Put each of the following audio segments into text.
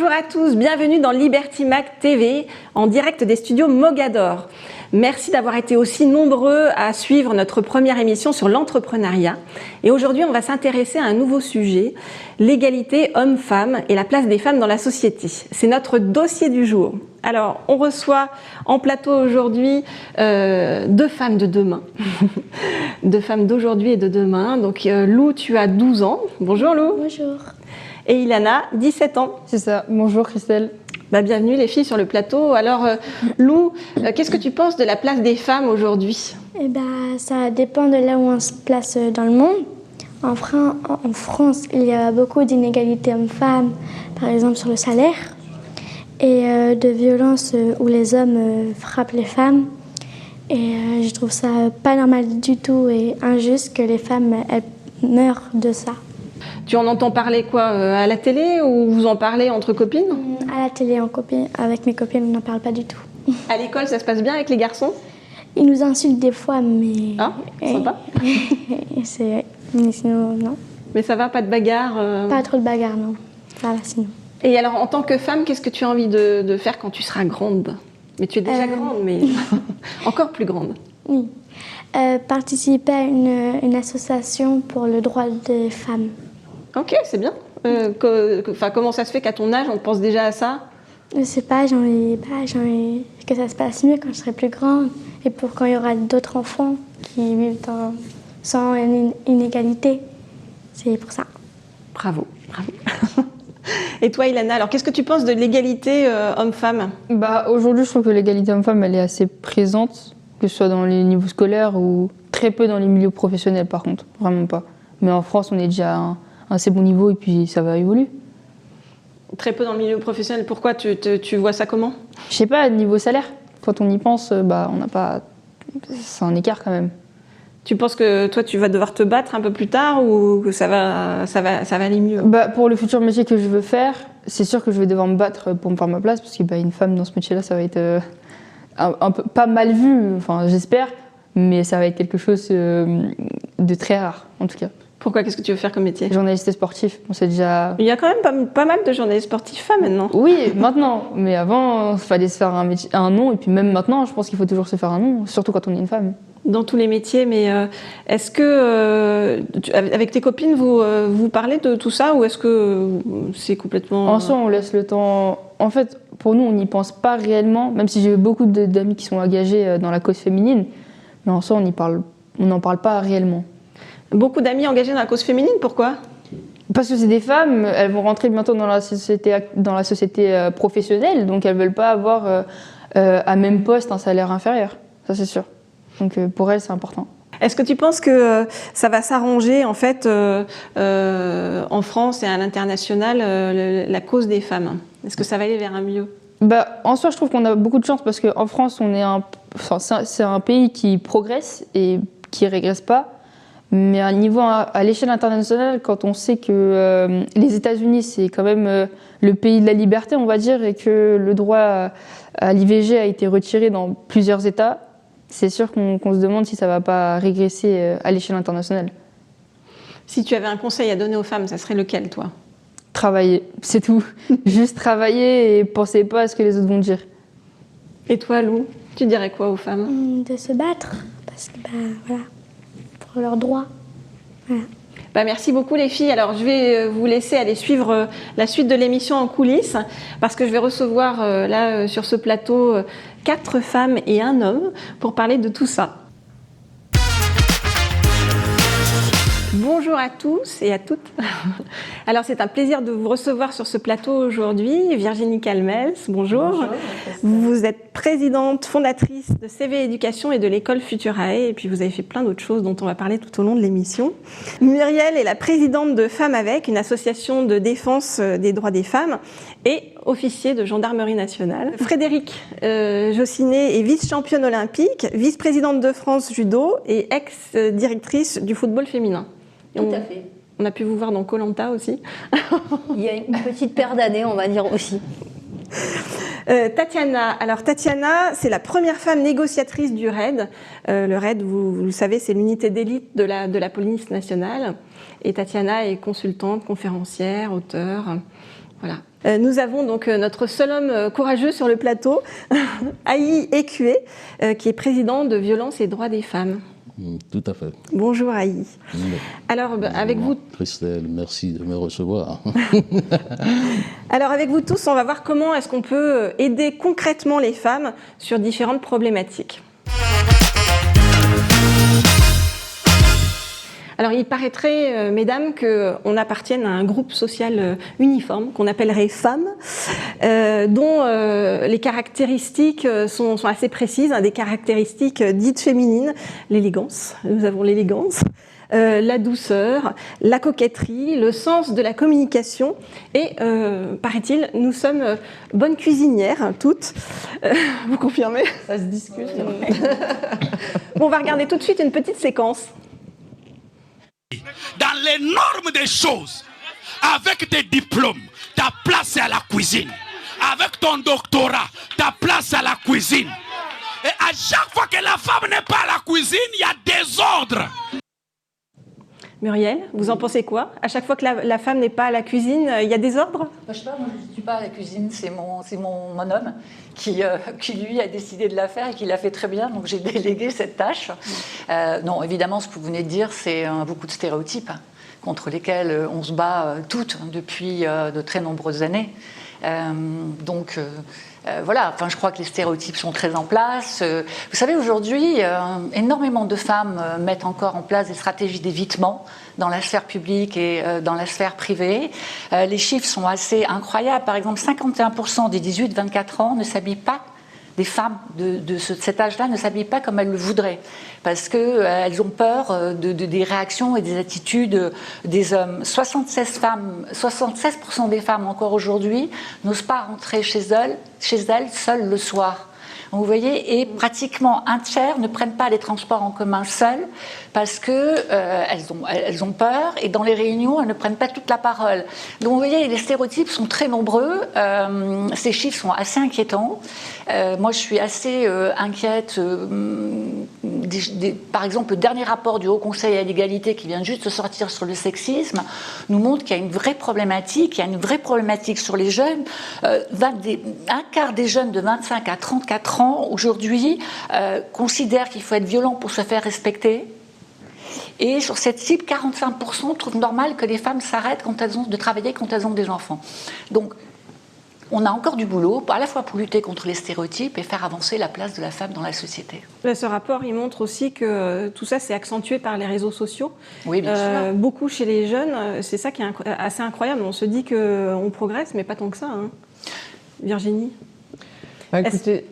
Bonjour à tous, bienvenue dans Liberty Mag TV en direct des studios Mogador. Merci d'avoir été aussi nombreux à suivre notre première émission sur l'entrepreneuriat. Et aujourd'hui, on va s'intéresser à un nouveau sujet, l'égalité homme-femme et la place des femmes dans la société. C'est notre dossier du jour. Alors, on reçoit en plateau aujourd'hui deux femmes de demain. Deux femmes d'aujourd'hui et de demain. Donc, Lou, tu as 12 ans. Bonjour Lou. Bonjour. Et Ilana, 17 ans. C'est ça. Bonjour Christelle. Bienvenue les filles sur le plateau. Alors Lou, qu'est-ce que tu penses de la place des femmes aujourd'hui? Ça dépend de là où on se place dans le monde. En France, il y a beaucoup d'inégalités hommes-femmes, par exemple sur le salaire, et de violences où les hommes frappent les femmes. Et je trouve ça pas normal du tout et injuste que les femmes elles meurent de ça. Tu en entends parler quoi à la télé ou vous en parlez entre copines? À la télé, avec mes copines, on n'en parle pas du tout. À l'école, ça se passe bien avec les garçons? Ils nous insultent des fois, mais... Ah, sympa. Mais sinon, non. Mais ça va, pas de bagarre Pas trop de bagarre, non. Ça va sinon. Et alors, en tant que femme, qu'est-ce que tu as envie de faire quand tu seras grande? Mais tu es déjà grande, mais encore plus grande. Oui. Participer à une association pour le droit des femmes. Ok, c'est bien. Comment ça se fait qu'à ton âge, on pense déjà à ça? Je sais pas, j'ai envie que ça se passe mieux quand je serai plus grande et pour quand il y aura d'autres enfants qui vivent sans inégalité. C'est pour ça. Bravo, bravo. Et toi, Ilana, alors qu'est-ce que tu penses de l'égalité homme-femme? Aujourd'hui, je trouve que l'égalité homme-femme, elle est assez présente, que ce soit dans les niveaux scolaires ou très peu dans les milieux professionnels, par contre. Vraiment pas. Mais en France, on est déjà à un assez bon niveau et puis ça va évoluer. Très peu dans le milieu professionnel. Pourquoi tu vois ça comment? Je sais pas, niveau salaire, quand on y pense, on n'a pas... C'est un écart quand même. Tu penses que toi, tu vas devoir te battre un peu plus tard ou que ça va aller mieux? Pour le futur métier que je veux faire, c'est sûr que je vais devoir me battre pour me faire ma place parce qu'une femme dans ce métier-là, ça va être un peu pas mal vu, enfin j'espère, mais ça va être quelque chose de très rare en tout cas. Pourquoi? Qu'est-ce que tu veux faire comme métier? Journaliste sportif, on sait déjà... Il y a quand même pas mal de journalistes sportifs femmes maintenant. Oui, maintenant, mais avant, il fallait se faire un nom, et puis même maintenant, je pense qu'il faut toujours se faire un nom, surtout quand on est une femme. Dans tous les métiers, mais est-ce que, avec tes copines, vous parlez de tout ça ou est-ce que c'est complètement... En soi, on laisse le temps... En fait, pour nous, on n'y pense pas réellement, même si j'ai beaucoup d'amis qui sont engagés dans la cause féminine, mais en soi, on n'en parle pas réellement. Beaucoup d'amis engagés dans la cause féminine, pourquoi? Parce que c'est des femmes, elles vont rentrer bientôt dans la société professionnelle, donc elles ne veulent pas avoir à même poste un salaire inférieur, ça c'est sûr. Donc pour elles, c'est important. Est-ce que tu penses que ça va s'arranger en fait en France et à l'international la cause des femmes? Est-ce que ça va aller vers un mieux? En soi, je trouve qu'on a beaucoup de chance parce qu'en France, c'est un pays qui progresse et qui ne régresse pas. Mais à l'échelle internationale, quand on sait que les États-Unis, c'est quand même le pays de la liberté, on va dire, et que le droit à l'IVG a été retiré dans plusieurs États, c'est sûr qu'on se demande si ça ne va pas régresser à l'échelle internationale. Si tu avais un conseil à donner aux femmes, ça serait lequel, toi? Travailler, c'est tout. Juste travailler et pensez pas à ce que les autres vont dire. Et toi, Lou, tu dirais quoi aux femmes? De se battre, parce que voilà. Pour leurs droits. Voilà. Merci beaucoup les filles. Alors je vais vous laisser aller suivre la suite de l'émission en coulisses parce que je vais recevoir là sur ce plateau 4 femmes et un homme pour parler de tout ça. Bonjour à tous et à toutes. Alors c'est un plaisir de vous recevoir sur ce plateau aujourd'hui. Virginie Calmels, bonjour. Bonjour. Vous êtes présidente, fondatrice de CV Éducation et de l'école Futurae et puis vous avez fait plein d'autres choses dont on va parler tout au long de l'émission. Muriel est la présidente de Femmes Avec, une association de défense des droits des femmes et officier de gendarmerie nationale. Frédéric Jossinet est vice-championne olympique, vice-présidente de France judo et ex-directrice du football féminin. Tout à fait. On a pu vous voir dans Koh-Lanta aussi. Il y a une petite paire d'années, on va dire aussi. Tatiana. Alors Tatiana, c'est la première femme négociatrice du RAID. Le RAID, vous le savez, c'est l'unité d'élite de la police nationale. Et Tatiana est consultante, conférencière, auteure. Voilà. Nous avons donc notre seul homme courageux sur le plateau, Aïe Écué, qui est président de Violence et Droits des Femmes. Tout à fait. Bonjour Aïe. Alors, avec vous... Christelle, merci de me recevoir. Alors, avec vous tous, on va voir comment est-ce qu'on peut aider concrètement les femmes sur différentes problématiques. Alors, il paraîtrait, mesdames, qu'on appartienne à un groupe social uniforme qu'on appellerait femmes, dont les caractéristiques sont assez précises, des caractéristiques dites féminines, l'élégance, nous avons l'élégance, la douceur, la coquetterie, le sens de la communication et, paraît-il, nous sommes bonnes cuisinières, toutes. Vous confirmez ? Ça se discute. Bon, on va regarder tout de suite une petite séquence. Dans les normes des choses, avec tes diplômes, ta place est à la cuisine. Avec ton doctorat, ta place est à la cuisine. Et à chaque fois que la femme n'est pas à la cuisine, il y a désordre. Muriel, vous en pensez quoi ? À chaque fois que la femme n'est pas à la cuisine, il y a des ordres ? Je sais pas, moi je ne suis pas à la cuisine, c'est mon homme qui lui a décidé de la faire et qui l'a fait très bien, donc j'ai délégué cette tâche. Non, évidemment, ce que vous venez de dire, c'est beaucoup de stéréotypes contre lesquels on se bat toutes depuis de très nombreuses années. Voilà, enfin, je crois que les stéréotypes sont très en place. Vous savez, aujourd'hui, énormément de femmes mettent encore en place des stratégies d'évitement dans la sphère publique et dans la sphère privée. Les chiffres sont assez incroyables. Par exemple, 51% des 18-24 ans ne s'habillent pas. Des femmes de cet âge-là ne s'habillent pas comme elles le voudraient parce qu'elles ont peur des réactions et des attitudes des hommes. 76% des femmes encore aujourd'hui n'osent pas rentrer chez elles seules le soir. Vous voyez, et pratiquement un tiers ne prennent pas les transports en commun seules parce que elles ont peur et dans les réunions, elles ne prennent pas toute la parole. Donc vous voyez, les stéréotypes sont très nombreux, ces chiffres sont assez inquiétants. Moi, je suis assez inquiète. Par exemple, le dernier rapport du Haut Conseil à l'égalité qui vient juste de sortir sur le sexisme nous montre qu'il y a une vraie problématique. Il y a une vraie problématique sur les jeunes. Un quart des jeunes de 25 à 34 ans aujourd'hui considèrent qu'il faut être violent pour se faire respecter. Et sur cette cible, 45% trouvent normal que les femmes s'arrêtent de travailler quand elles ont des enfants. Donc, on a encore du boulot, à la fois pour lutter contre les stéréotypes et faire avancer la place de la femme dans la société. Ce rapport, il montre aussi que tout ça, c'est accentué par les réseaux sociaux. Oui, bien sûr. Beaucoup chez les jeunes, c'est ça qui est assez incroyable. On se dit qu'on progresse, mais pas tant que ça. Hein. Virginie,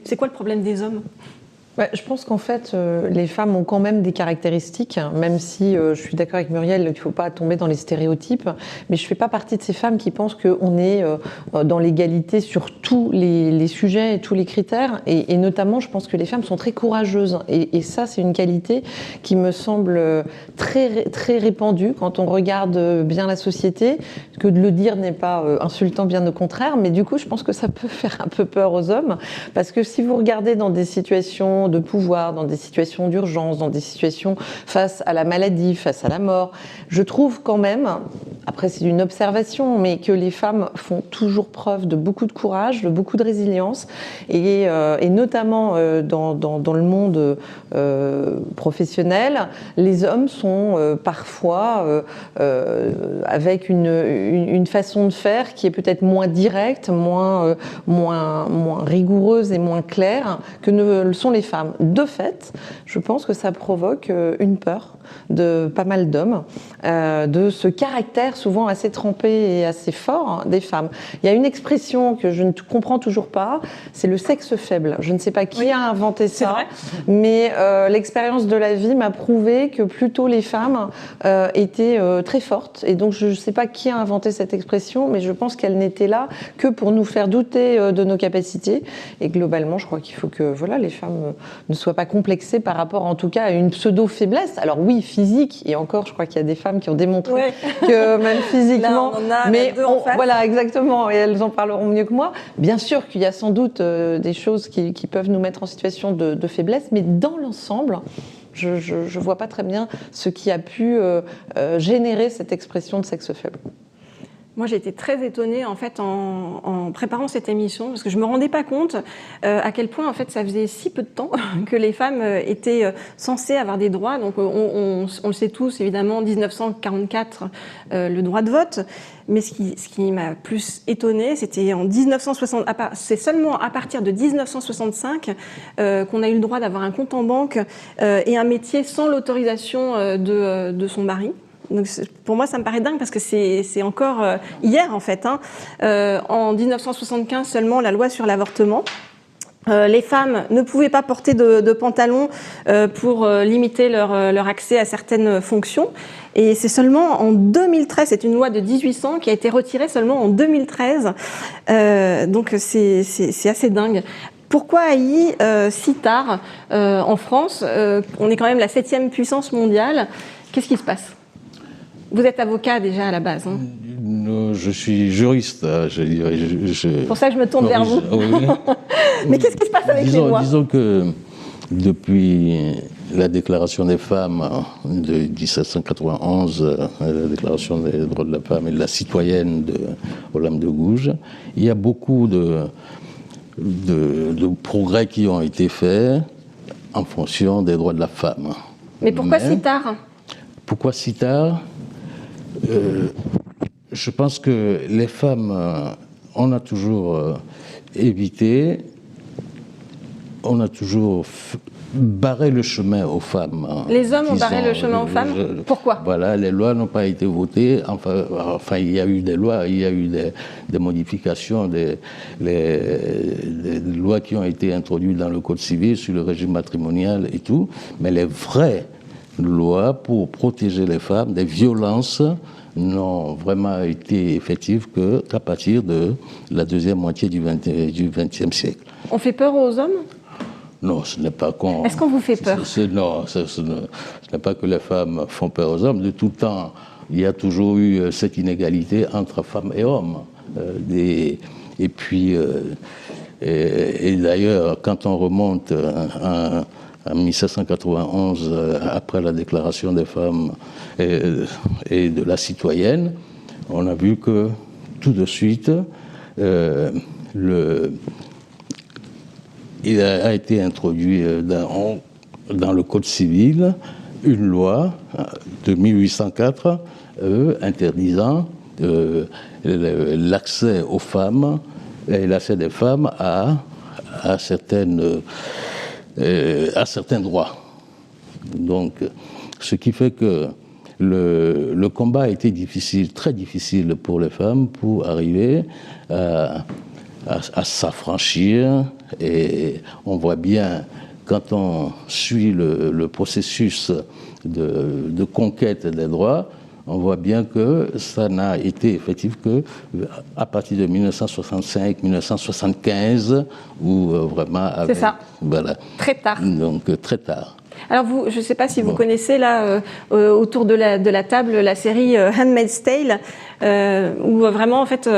c'est quoi le problème des hommes ? Je pense qu'en fait, les femmes ont quand même des caractéristiques, même si je suis d'accord avec Muriel qu'il ne faut pas tomber dans les stéréotypes, mais je ne fais pas partie de ces femmes qui pensent qu'on est dans l'égalité sur tous les sujets et tous les critères, et notamment je pense que les femmes sont très courageuses, et ça c'est une qualité qui me semble très, très répandue quand on regarde bien la société, que de le dire n'est pas insultant, bien au contraire, mais du coup je pense que ça peut faire un peu peur aux hommes, parce que si vous regardez dans des situations de pouvoir, dans des situations d'urgence, dans des situations face à la maladie, face à la mort. Je trouve quand même, après c'est une observation, mais que les femmes font toujours preuve de beaucoup de courage, de beaucoup de résilience, et notamment dans le monde professionnel, les hommes sont parfois avec une façon de faire qui est peut-être moins directe, moins rigoureuse et moins claire que ne le sont les femmes. De fait, je pense que ça provoque une peur de pas mal d'hommes, de ce caractère souvent assez trempé et assez fort des femmes. Il y a une expression que je ne comprends toujours pas, c'est le sexe faible. Je ne sais pas qui a inventé ça, mais l'expérience de la vie m'a prouvé que plutôt les femmes étaient très fortes. Et donc je ne sais pas qui a inventé cette expression, mais je pense qu'elle n'était là que pour nous faire douter de nos capacités. Et globalement, je crois qu'il faut que les femmes ne soient pas complexées par rapport en tout cas à une pseudo-faiblesse. Alors oui, physique, et encore je crois qu'il y a des femmes qui ont démontré que même physiquement, là, mais voilà exactement, et elles en parleront mieux que moi. Bien sûr qu'il y a sans doute des choses qui peuvent nous mettre en situation de faiblesse, mais dans l'ensemble, je vois pas très bien ce qui a pu générer cette expression de sexe faible. Moi, j'ai été très étonnée en fait en préparant cette émission parce que je me rendais pas compte à quel point en fait ça faisait si peu de temps que les femmes étaient censées avoir des droits. Donc, on le sait tous évidemment, 1944, le droit de vote. Mais ce qui m'a plus étonnée, c'était en 1960. C'est seulement à partir de 1965 qu'on a eu le droit d'avoir un compte en banque et un métier sans l'autorisation de son mari. Donc, pour moi, ça me paraît dingue parce que c'est encore hier, en fait. En 1975, seulement, la loi sur l'avortement. Les femmes ne pouvaient pas porter de pantalon pour limiter leur accès à certaines fonctions. Et c'est seulement en 2013, c'est une loi de 1800 qui a été retirée seulement en 2013. Donc, c'est assez dingue. Pourquoi Haï si tard en France? On est quand même la 7e puissance mondiale. Qu'est-ce qui se passe? Vous êtes avocat déjà à la base. Non, je suis juriste, je dirais. C'est pour ça que je me tourne vers vous. Oui. Mais qu'est-ce qui se passe avec les lois? Disons que depuis la Déclaration des femmes de 1791, la Déclaration des droits de la femme et de la citoyenne de Olympe de Gouges, il y a beaucoup de progrès qui ont été faits en fonction des droits de la femme. Mais pourquoi si tard? Pourquoi si tard? Je pense que les femmes, on a toujours évité, on a toujours barré le chemin aux femmes. Les hommes ont barré le chemin aux femmes? Pourquoi? Voilà, les lois n'ont pas été votées. Enfin, il y a eu des lois, il y a eu des modifications, des lois qui ont été introduites dans le Code civil sur le régime matrimonial et tout. Mais les vraies lois pour protéger les femmes des violences n'ont vraiment été effectives qu'à partir de la deuxième moitié du XXe siècle. On fait peur aux hommes? Non, ce n'est pas qu'on... Est-ce qu'on vous fait peur? Non, ce n'est pas que les femmes font peur aux hommes. De tout temps, il y a toujours eu cette inégalité entre femmes et hommes. Et d'ailleurs, quand on remonte en 1791, après la Déclaration des femmes et de la citoyenne, on a vu que tout de suite, il a été introduit dans le Code civil une loi de 1804 interdisant l'accès aux femmes et l'accès des femmes à certains droits. Donc, ce qui fait que le combat a été difficile, très difficile pour les femmes pour arriver à s'affranchir. Et on voit bien, quand on suit le processus de conquête des droits, on voit bien que ça n'a été effectif qu'à partir de 1965-1975, où vraiment... C'est ça. Voilà. Très tard. Donc, très tard. Alors, je ne sais pas si vous connaissez, là, autour de la table, la série Handmaid's Tale, où vraiment, en fait,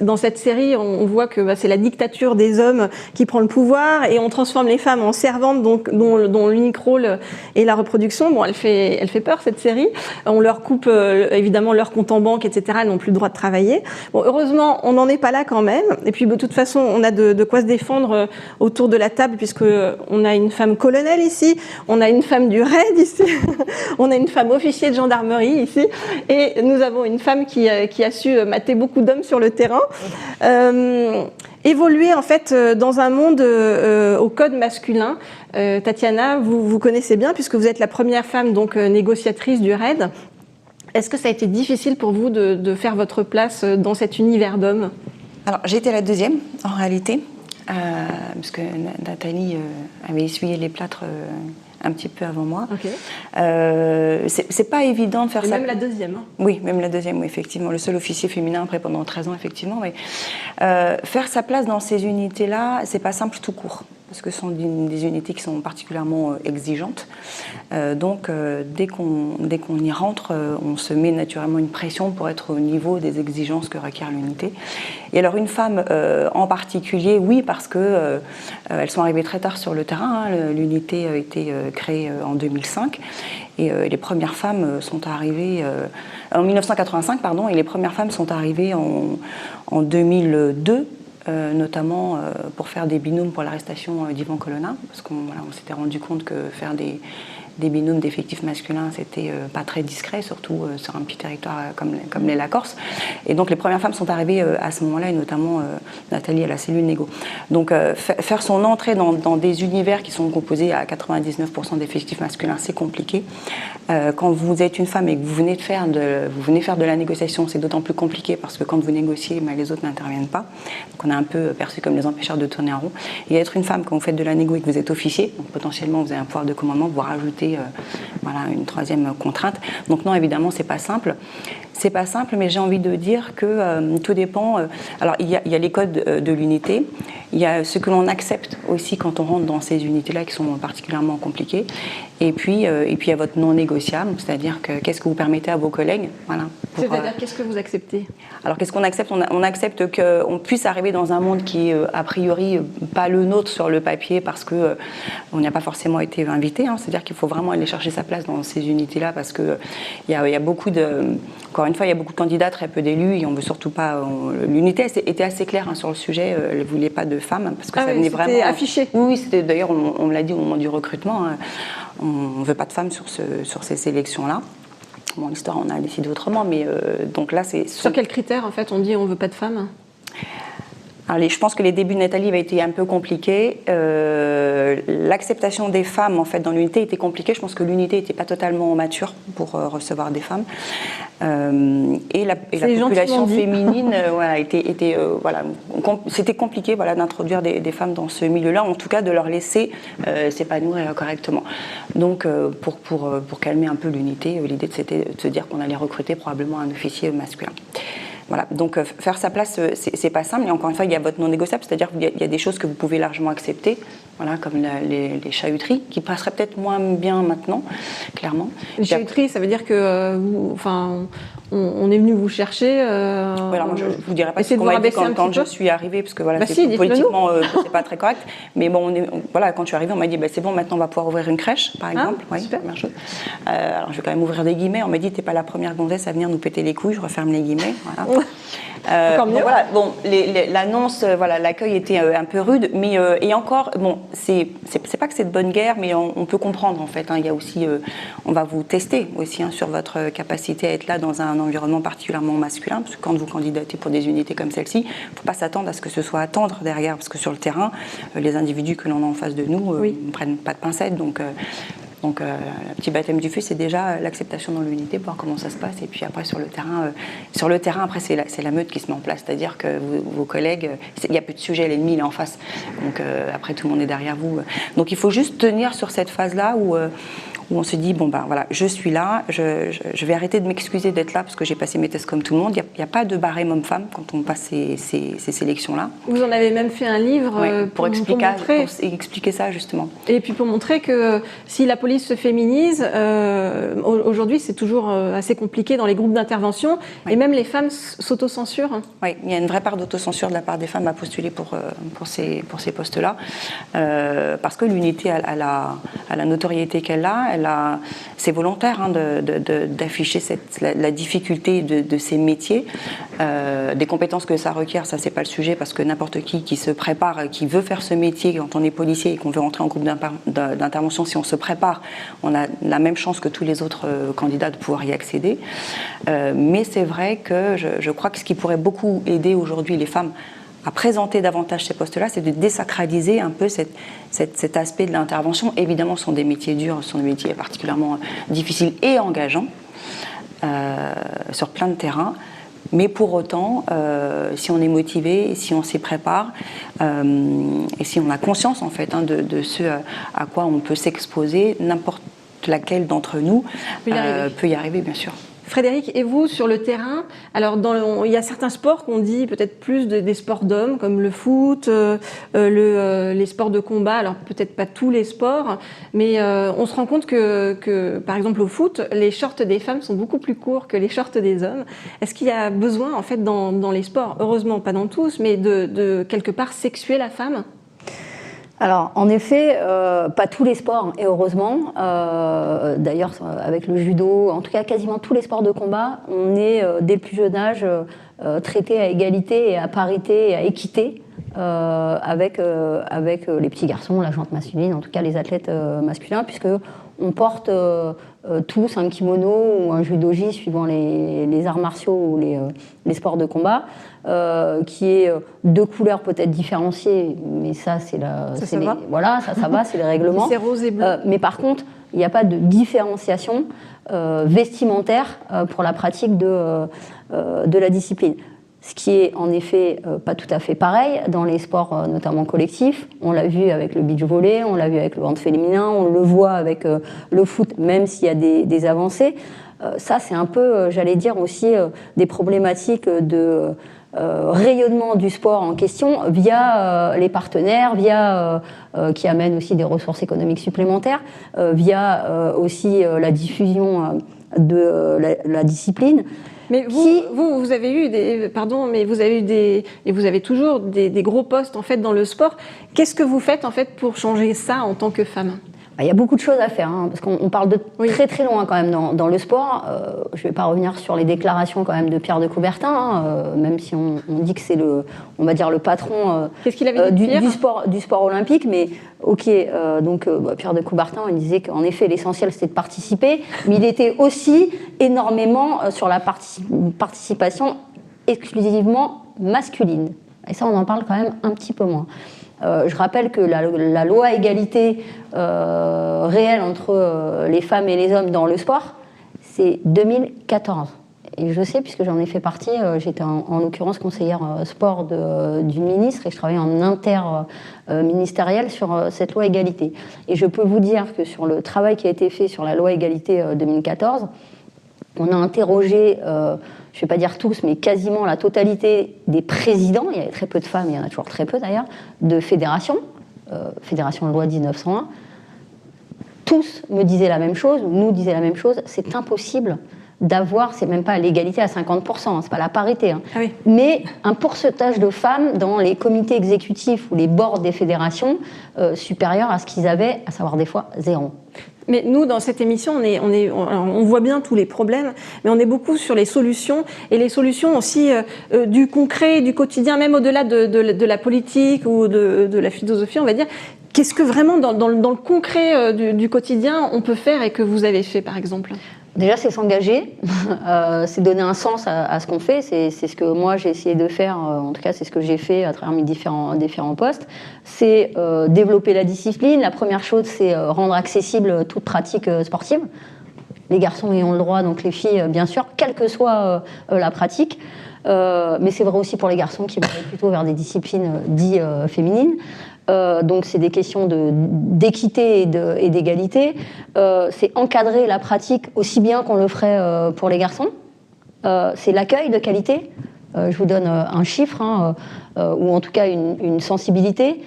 dans cette série, on voit que c'est la dictature des hommes qui prend le pouvoir et on transforme les femmes en servantes, dont l'unique rôle est la reproduction. Bon, elle fait peur, cette série. On leur coupe, évidemment, leur compte en banque, etc. Elles n'ont plus le droit de travailler. Bon, heureusement, on n'en est pas là quand même. Et puis, de toute façon, on a de quoi se défendre autour de la table, puisqu'on a une femme colonel ici, on a une femme du RAID ici, on a une femme officier de gendarmerie ici, et nous avons une femme qui a su mater beaucoup d'hommes sur le terrain. Évoluer en fait dans un monde au code masculin. Tatiana, vous connaissez bien puisque vous êtes la première femme donc négociatrice du RAID. Est-ce que ça a été difficile pour vous de faire votre place dans cet univers d'hommes? Alors j'ai été la deuxième en réalité. Parce que Nathalie avait essuyé les plâtres un petit peu avant moi. Okay. C'est pas évident de faire ça. Même la deuxième. Hein. Oui, même la deuxième, oui, effectivement. Le seul officier féminin après pendant 13 ans, effectivement. Mais, faire sa place dans ces unités-là, c'est pas simple tout court. parce que ce sont des unités qui sont particulièrement exigeantes. Donc, dès qu'on y rentre, on se met naturellement une pression pour être au niveau des exigences que requiert l'unité. Et alors, une femme en particulier, oui, parce que elles sont arrivées très tard sur le terrain. L'unité a été créée en 2005. Et les premières femmes sont arrivées en 1985, pardon, et les premières femmes sont arrivées en 2002, notamment pour faire des binômes pour l'arrestation d'Ivan Colonna, parce qu'on s'était rendu compte que faire des binômes d'effectifs masculins, c'était pas très discret, surtout sur un petit territoire comme l'est la Corse. Et donc les premières femmes sont arrivées à ce moment-là, et notamment Nathalie à la cellule négo. Donc faire son entrée dans des univers qui sont composés à 99% d'effectifs masculins, c'est compliqué. Quand vous êtes une femme et que vous venez faire de la négociation, c'est d'autant plus compliqué parce que quand vous négociez, les autres n'interviennent pas. Donc on est un peu perçu comme les empêcheurs de tourner en rond. Et être une femme, quand vous faites de la négo et que vous êtes officier, donc potentiellement vous avez un pouvoir de commandement, vous rajoutez une troisième contrainte. Donc non, évidemment, c'est pas simple. C'est pas simple, mais j'ai envie de dire que tout dépend. Alors, il y a les codes de l'unité, il y a ce que l'on accepte aussi quand on rentre dans ces unités-là qui sont particulièrement compliquées. Et puis, il y a votre non négociable, c'est-à-dire que qu'est-ce que vous permettez à vos collègues. Voilà, c'est-à-dire, qu'est-ce que vous acceptez? Alors, qu'est-ce qu'on accepte? On accepte qu'on puisse arriver dans un monde qui est a priori pas le nôtre sur le papier parce qu'on n'y a pas forcément été invité. C'est-à-dire qu'il faut vraiment aller chercher sa place dans ces unités-là parce qu'il y a beaucoup de... Encore une fois, il y a beaucoup de candidats, très peu d'élus, et on ne veut surtout pas... L'unité était assez claire sur le sujet, elle ne voulait pas de femmes, parce que ça venait vraiment... C'était affiché. Oui, c'était d'ailleurs, on me l'a dit au moment du recrutement, on ne veut pas de femmes sur ces sélections-là. Bon, l'histoire, on a décidé autrement, mais donc là, c'est... Sur quels critères, en fait, on dit on ne veut pas de femmes? Alors, je pense que les débuts de Nathalie avaient été un peu compliqués. L'acceptation des femmes, en fait, dans l'unité était compliquée. Je pense que l'unité n'était pas totalement mature pour recevoir des femmes. Et la population féminine, c'était compliqué, d'introduire des femmes dans ce milieu-là, en tout cas de leur laisser s'épanouir correctement. Donc, pour calmer un peu l'unité, l'idée c'était de se dire qu'on allait recruter probablement un officier masculin. Voilà, donc faire sa place, c'est pas simple. Et encore une fois, il y a votre non négociable, c'est-à-dire qu'il y a des choses que vous pouvez largement accepter, comme les chahuteries, qui passeraient peut-être moins bien maintenant, clairement. Les chahuteries, ça veut dire que on est venu vous chercher. Alors moi, je ne vous dirais pas ce qu'on m'a dit quand je suis arrivée, parce que politiquement, c'est pas très correct. Mais bon, quand je suis arrivée, on m'a dit c'est bon, maintenant on va pouvoir ouvrir une crèche, par exemple. Oui, première chose. Alors je vais quand même ouvrir des guillemets. On m'a dit t'es pas la première gonzesse à venir nous péter les couilles. Je referme les guillemets. Voilà. L'annonce, l'accueil était un peu rude, mais et encore, c'est pas que c'est de bonne guerre, mais on peut comprendre en fait. Il y a aussi, on va vous tester aussi sur votre capacité à être là dans un environnement particulièrement masculin, parce que quand vous candidatez pour des unités comme celle-ci, il ne faut pas s'attendre à ce que ce soit à tendre derrière, parce que sur le terrain, les individus que l'on a en face de nous ne prennent pas de pincettes, donc le petit baptême du feu, c'est déjà l'acceptation dans l'unité, voir comment ça se passe. Et puis après, sur le terrain après, c'est la meute qui se met en place. C'est-à-dire que vos collègues, il n'y a plus de sujet, l'ennemi, il est en face. Donc après, tout le monde est derrière vous. Donc il faut juste tenir sur cette phase-là où on se dit, je suis là, je vais arrêter de m'excuser d'être là parce que j'ai passé mes tests comme tout le monde. Il n'y a pas de barème homme-femme quand on passe ces sélections-là. Vous en avez même fait un livre pour expliquer ça, justement. Et puis pour montrer que si la police se féminise, aujourd'hui c'est toujours assez compliqué dans les groupes d'intervention, et même les femmes s'autocensurent. Oui, il y a une vraie part d'autocensure de la part des femmes à postuler pour ces postes-là, parce que l'unité a la notoriété qu'elle a. C'est volontaire d'afficher la difficulté de ces métiers, des compétences que ça requiert, ça c'est pas le sujet, parce que n'importe qui se prépare, qui veut faire ce métier quand on est policier et qu'on veut rentrer en groupe d'intervention, si on se prépare, on a la même chance que tous les autres candidats de pouvoir y accéder. Mais c'est vrai que je crois que ce qui pourrait beaucoup aider aujourd'hui les femmes à présenter davantage ces postes-là, c'est de désacraliser un peu cet aspect de l'intervention. Évidemment, ce sont des métiers durs, ce sont des métiers particulièrement difficiles et engageants sur plein de terrains. Mais pour autant, si on est motivé, si on s'y prépare, et si on a conscience en fait de ce à quoi on peut s'exposer, n'importe laquelle d'entre nous peut y arriver, bien sûr. Frédéric, et vous, sur le terrain, alors il y a certains sports qu'on dit peut-être plus des sports d'hommes, comme le foot, les sports de combat, alors peut-être pas tous les sports, mais on se rend compte que, par exemple au foot, les shorts des femmes sont beaucoup plus courts que les shorts des hommes. Est-ce qu'il y a besoin, en fait, dans les sports, heureusement pas dans tous, mais de quelque part sexuer la femme ? Alors, en effet, pas tous les sports, et heureusement. D'ailleurs, avec le judo, en tout cas quasiment tous les sports de combat, on est, dès le plus jeune âge, traité à égalité et à parité et à équité avec les petits garçons, la gente masculine, en tout cas les athlètes masculins, puisque on porte tous un kimono ou un judogi suivant les arts martiaux ou les sports de combat, qui est de couleurs peut-être différenciées, mais ça c'est voilà, ça va, c'est les règlements. C'est rose et bleu. Mais par contre, il n'y a pas de différenciation vestimentaire pour la pratique de la discipline. Ce qui est en effet pas tout à fait pareil dans les sports notamment collectifs. On l'a vu avec le beach volley, on l'a vu avec le hand féminin, on le voit avec le foot, même s'il y a des avancées. Ça, c'est un peu, j'allais dire aussi, des problématiques de rayonnement du sport en question via les partenaires, via qui amènent aussi des ressources économiques supplémentaires, via aussi la diffusion de la discipline. Mais vous avez eu et vous avez toujours des gros postes en fait dans le sport. Qu'est-ce que vous faites en fait pour changer ça en tant que femme ? Il y a beaucoup de choses à faire, parce qu'on parle de très très loin quand même dans le sport. Je ne vais pas revenir sur les déclarations quand même de Pierre de Coubertin, même si on dit que c'est on va dire le patron Qu'est-ce qu'il avait dit, du sport olympique. Mais ok, donc Pierre de Coubertin, il disait qu'en effet l'essentiel c'était de participer, mais il était aussi énormément sur la participation exclusivement masculine. Et ça, on en parle quand même un petit peu moins. Je rappelle que la loi égalité réelle entre les femmes et les hommes dans le sport, c'est 2014. Et je sais, puisque j'en ai fait partie, j'étais en l'occurrence conseillère sport du ministre et je travaillais en interministériel sur cette loi égalité. Et je peux vous dire que sur le travail qui a été fait sur la loi égalité 2014, on a interrogé, je ne vais pas dire tous, mais quasiment la totalité des présidents, il y avait très peu de femmes, il y en a toujours très peu d'ailleurs, de fédérations, fédération de loi 1901, tous me disaient la même chose, nous disaient la même chose, c'est impossible d'avoir, c'est même pas l'égalité à 50%, c'est pas la parité, mais un pourcentage de femmes dans les comités exécutifs ou les boards des fédérations supérieur à ce qu'ils avaient, à savoir des fois 0. Mais nous, dans cette émission, on voit bien tous les problèmes, mais on est beaucoup sur les solutions, et les solutions aussi du concret, du quotidien, même au-delà de la politique ou de la philosophie, on va dire. Qu'est-ce que vraiment, dans le concret du quotidien, on peut faire et que vous avez fait, par exemple ? Déjà, c'est s'engager, c'est donner un sens à ce qu'on fait. C'est ce que moi, j'ai essayé de faire, en tout cas, c'est ce que j'ai fait à travers mes différents postes. C'est développer la discipline. La première chose, c'est rendre accessible toute pratique sportive. Les garçons y ont le droit, donc les filles, bien sûr, quelle que soit la pratique. Mais c'est vrai aussi pour les garçons qui vont aller plutôt vers des disciplines dites féminines. Donc c'est des questions d'équité et d'égalité. C'est encadrer la pratique aussi bien qu'on le ferait pour les garçons. C'est l'accueil de qualité. Je vous donne un chiffre, ou en tout cas une sensibilité.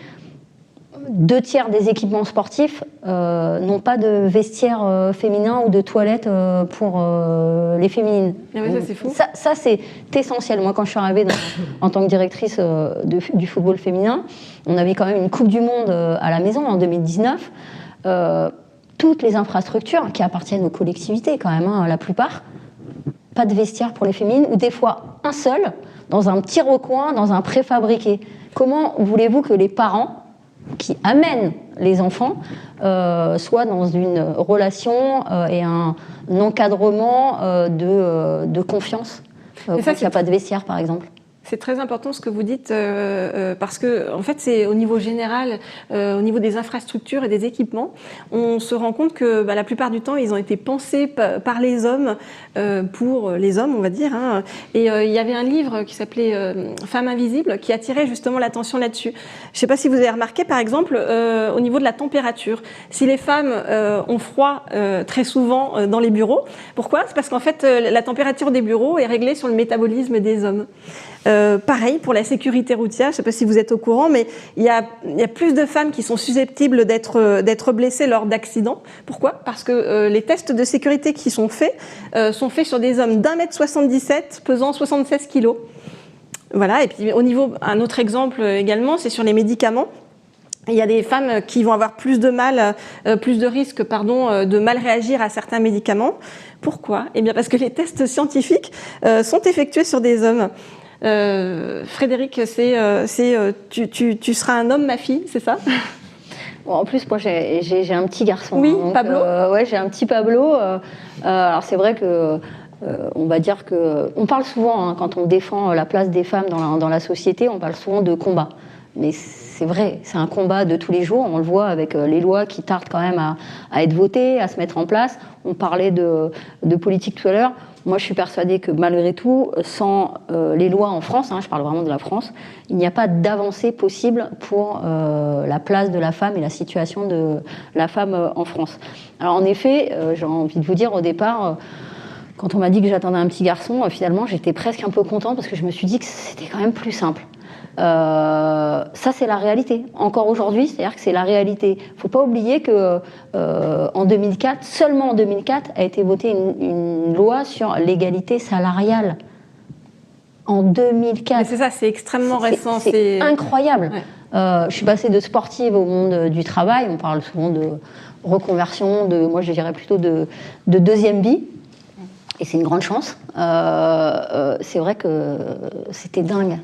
2/3 des équipements sportifs n'ont pas de vestiaire féminin ou de toilettes pour les féminines. Ah oui, ça c'est fou. Ça c'est essentiel. Moi, quand je suis arrivée en tant que directrice du football féminin, on avait quand même une Coupe du Monde à la maison en 2019. Toutes les infrastructures qui appartiennent aux collectivités, quand même, la plupart, pas de vestiaire pour les féminines, ou des fois un seul, dans un petit recoin, dans un préfabriqué. Comment voulez-vous que les parents qui amènent les enfants soient dans une relation et un encadrement de confiance quand il n'y a pas de vestiaire, par exemple? C'est très important ce que vous dites parce que en fait c'est au niveau général, au niveau des infrastructures et des équipements, on se rend compte que la plupart du temps ils ont été pensés par les hommes pour les hommes, on va dire. Hein. Et il y avait un livre qui s'appelait Femmes invisibles qui attirait justement l'attention là-dessus. Je ne sais pas si vous avez remarqué par exemple au niveau de la température, si les femmes ont froid très souvent dans les bureaux, pourquoi? C'est parce qu'en fait la température des bureaux est réglée sur le métabolisme des hommes. Pareil pour la sécurité routière, je ne sais pas si vous êtes au courant, mais il y a plus de femmes qui sont susceptibles d'être blessées lors d'accidents. Pourquoi? Parce que les tests de sécurité qui sont faits sur des hommes d'1,77 m pesant 76 kg. Voilà, et puis au niveau, un autre exemple également, c'est sur les médicaments. Il y a des femmes qui vont avoir plus de risques, de mal réagir à certains médicaments. Pourquoi? Eh bien parce que les tests scientifiques sont effectués sur des hommes. Frédéric, tu seras un homme, ma fille, c'est ça? Bon, en plus, moi, j'ai un petit garçon. Oui, donc, Pablo. Ouais, j'ai un petit Pablo. Alors, c'est vrai que on va dire que on parle souvent hein, quand on défend la place des femmes dans la société, on parle souvent de combat. Mais c'est vrai, c'est un combat de tous les jours. On le voit avec les lois qui tardent quand même à être votées, à se mettre en place. On parlait de politique tout à l'heure. Moi, je suis persuadée que malgré tout, sans les lois en France, hein, je parle vraiment de la France, il n'y a pas d'avancée possible pour la place de la femme et la situation de la femme en France. Alors en effet, j'ai envie de vous dire au départ, quand on m'a dit que j'attendais un petit garçon, finalement, j'étais presque un peu contente parce que je me suis dit que c'était quand même plus simple. Ça, c'est la réalité. Encore aujourd'hui, c'est-à-dire que c'est la réalité. Il ne faut pas oublier que en 2004, seulement en 2004, a été votée une loi sur l'égalité salariale. En 2004. Mais c'est ça, c'est extrêmement récent. C'est incroyable. Ouais. Je suis passée de sportive au monde du travail. On parle souvent de reconversion, moi je dirais plutôt de deuxième vie. Et c'est une grande chance. C'est vrai que c'était dingue.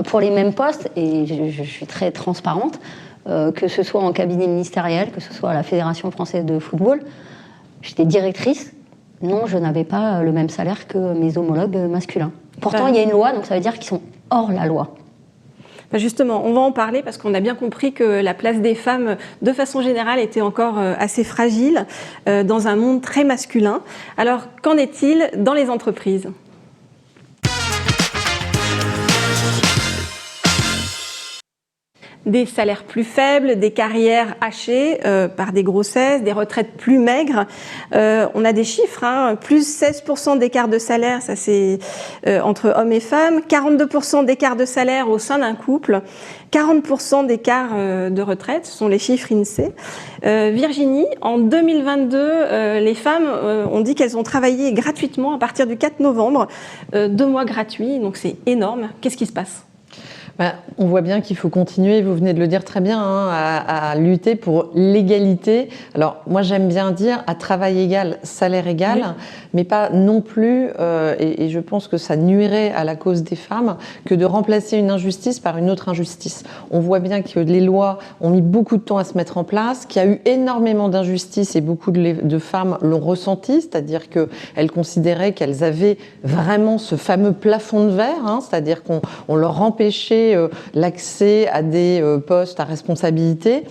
Pour les mêmes postes, et je suis très transparente, que ce soit en cabinet ministériel, que ce soit à la Fédération française de football, j'étais directrice. Non, je n'avais pas le même salaire que mes homologues masculins. Pourtant, il y a une loi, donc ça veut dire qu'ils sont hors la loi. Justement, on va en parler parce qu'on a bien compris que la place des femmes, de façon générale, était encore assez fragile dans un monde très masculin. Alors, qu'en est-il dans les entreprises ? Des salaires plus faibles, des carrières hachées par des grossesses, des retraites plus maigres. On a des chiffres, hein, plus 16% d'écart de salaire, ça c'est entre hommes et femmes, 42% d'écart de salaire au sein d'un couple, 40% d'écart de retraite, ce sont les chiffres INSEE. Virginie, en 2022, les femmes ont dit qu'elles ont travaillé gratuitement à partir du 4 novembre, 2 mois gratuits, donc c'est énorme. Qu'est-ce qui se passe ? On voit bien qu'il faut continuer, vous venez de le dire très bien, hein, à lutter pour l'égalité. Alors moi j'aime bien dire à travail égal, salaire égal, oui. Mais pas non plus, et je pense que ça nuirait à la cause des femmes, que de remplacer une injustice par une autre injustice. On voit bien que les lois ont mis beaucoup de temps à se mettre en place, qu'il y a eu énormément d'injustices et beaucoup de femmes l'ont ressenti, c'est-à-dire qu'elles considéraient qu'elles avaient vraiment ce fameux plafond de verre, hein, c'est-à-dire qu'on leur empêchait l'accès à des postes à responsabilité.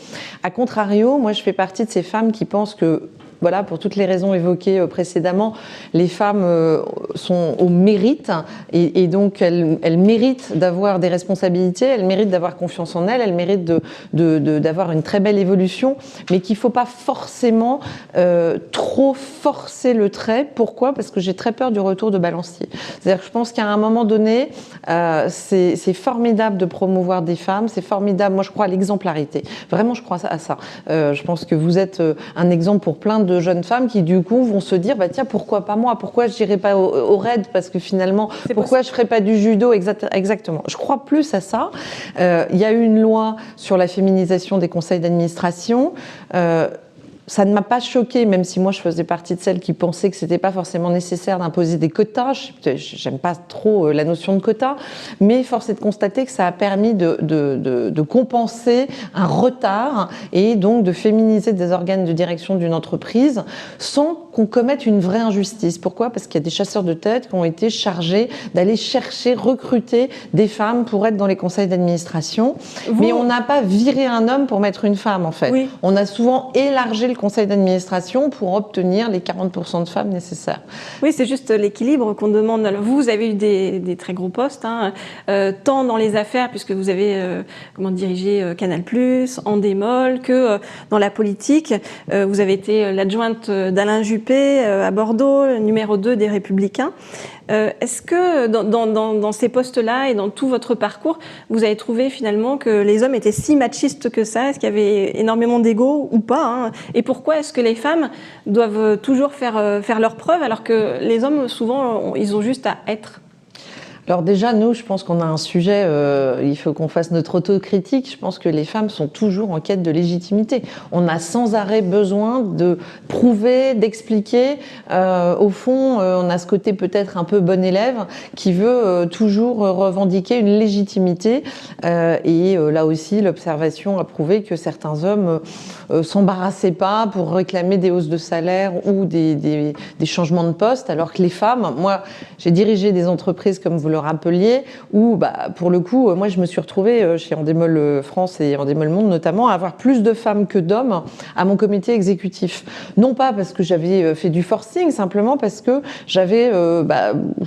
A contrario, moi je fais partie de ces femmes qui pensent que, voilà, pour toutes les raisons évoquées précédemment, les femmes sont au mérite et donc elles méritent d'avoir des responsabilités, elles méritent d'avoir confiance en elles méritent d'avoir une très belle évolution, mais qu'il ne faut pas forcément trop forcer le trait. Pourquoi ? Parce que j'ai très peur du retour de balancier. C'est-à-dire que je pense qu'à un moment donné, c'est formidable de promouvoir des femmes, c'est formidable, moi je crois à l'exemplarité. Vraiment, je crois à ça. Je pense que vous êtes un exemple pour plein de jeunes femmes qui du coup vont se dire tiens, pourquoi pas moi, pourquoi je n'irai pas au raid, parce que finalement pourquoi je ferais pas du judo, exactement. Je crois plus à ça. Il y a eu une loi sur la féminisation des conseils d'administration. Ça ne m'a pas choquée, même si moi je faisais partie de celles qui pensaient que c'était pas forcément nécessaire d'imposer des quotas. J'aime pas trop la notion de quotas, mais force est de constater que ça a permis de compenser un retard et donc de féminiser des organes de direction d'une entreprise sans qu'on commette une vraie injustice. Pourquoi ? Parce qu'il y a des chasseurs de tête qui ont été chargés d'aller chercher, recruter des femmes pour être dans les conseils d'administration. Mais on n'a pas viré un homme pour mettre une femme, en fait. Oui. On a souvent élargi le conseil d'administration pour obtenir les 40% de femmes nécessaires. Oui, c'est juste l'équilibre qu'on demande. Alors, vous avez eu des très gros postes, hein, tant dans les affaires, puisque vous avez dirigé Canal+, Endemol, que dans la politique. Vous avez été l'adjointe d'Alain Juppé à Bordeaux, numéro 2 des Républicains. Est-ce que dans ces postes-là et dans tout votre parcours, vous avez trouvé finalement que les hommes étaient si machistes que ça ? Est-ce qu'il y avait énormément d'ego ou pas, hein ? Et pourquoi est-ce que les femmes doivent toujours faire leurs preuves alors que les hommes, souvent, ils ont juste à être ? Alors déjà, nous, je pense qu'on a un sujet, il faut qu'on fasse notre autocritique. Je pense que les femmes sont toujours en quête de légitimité. On a sans arrêt besoin de prouver, d'expliquer. Au fond, on a ce côté peut-être un peu bon élève qui veut toujours revendiquer une légitimité. Et là aussi, l'observation a prouvé que certains hommes s'embarrassaient pas pour réclamer des hausses de salaire ou des changements de poste, alors que les femmes, moi, j'ai dirigé des entreprises comme vous le rappeliez, où pour le coup, moi je me suis retrouvée chez Endemol France et Endemol Monde notamment à avoir plus de femmes que d'hommes à mon comité exécutif. Non pas parce que j'avais fait du forcing, simplement parce que j'avais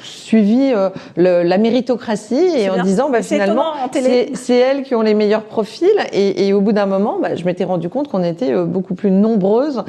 suivi la méritocratie et en disant finalement c'est elles qui ont les meilleurs profils et au bout d'un moment je m'étais rendu compte qu'on était beaucoup plus nombreuses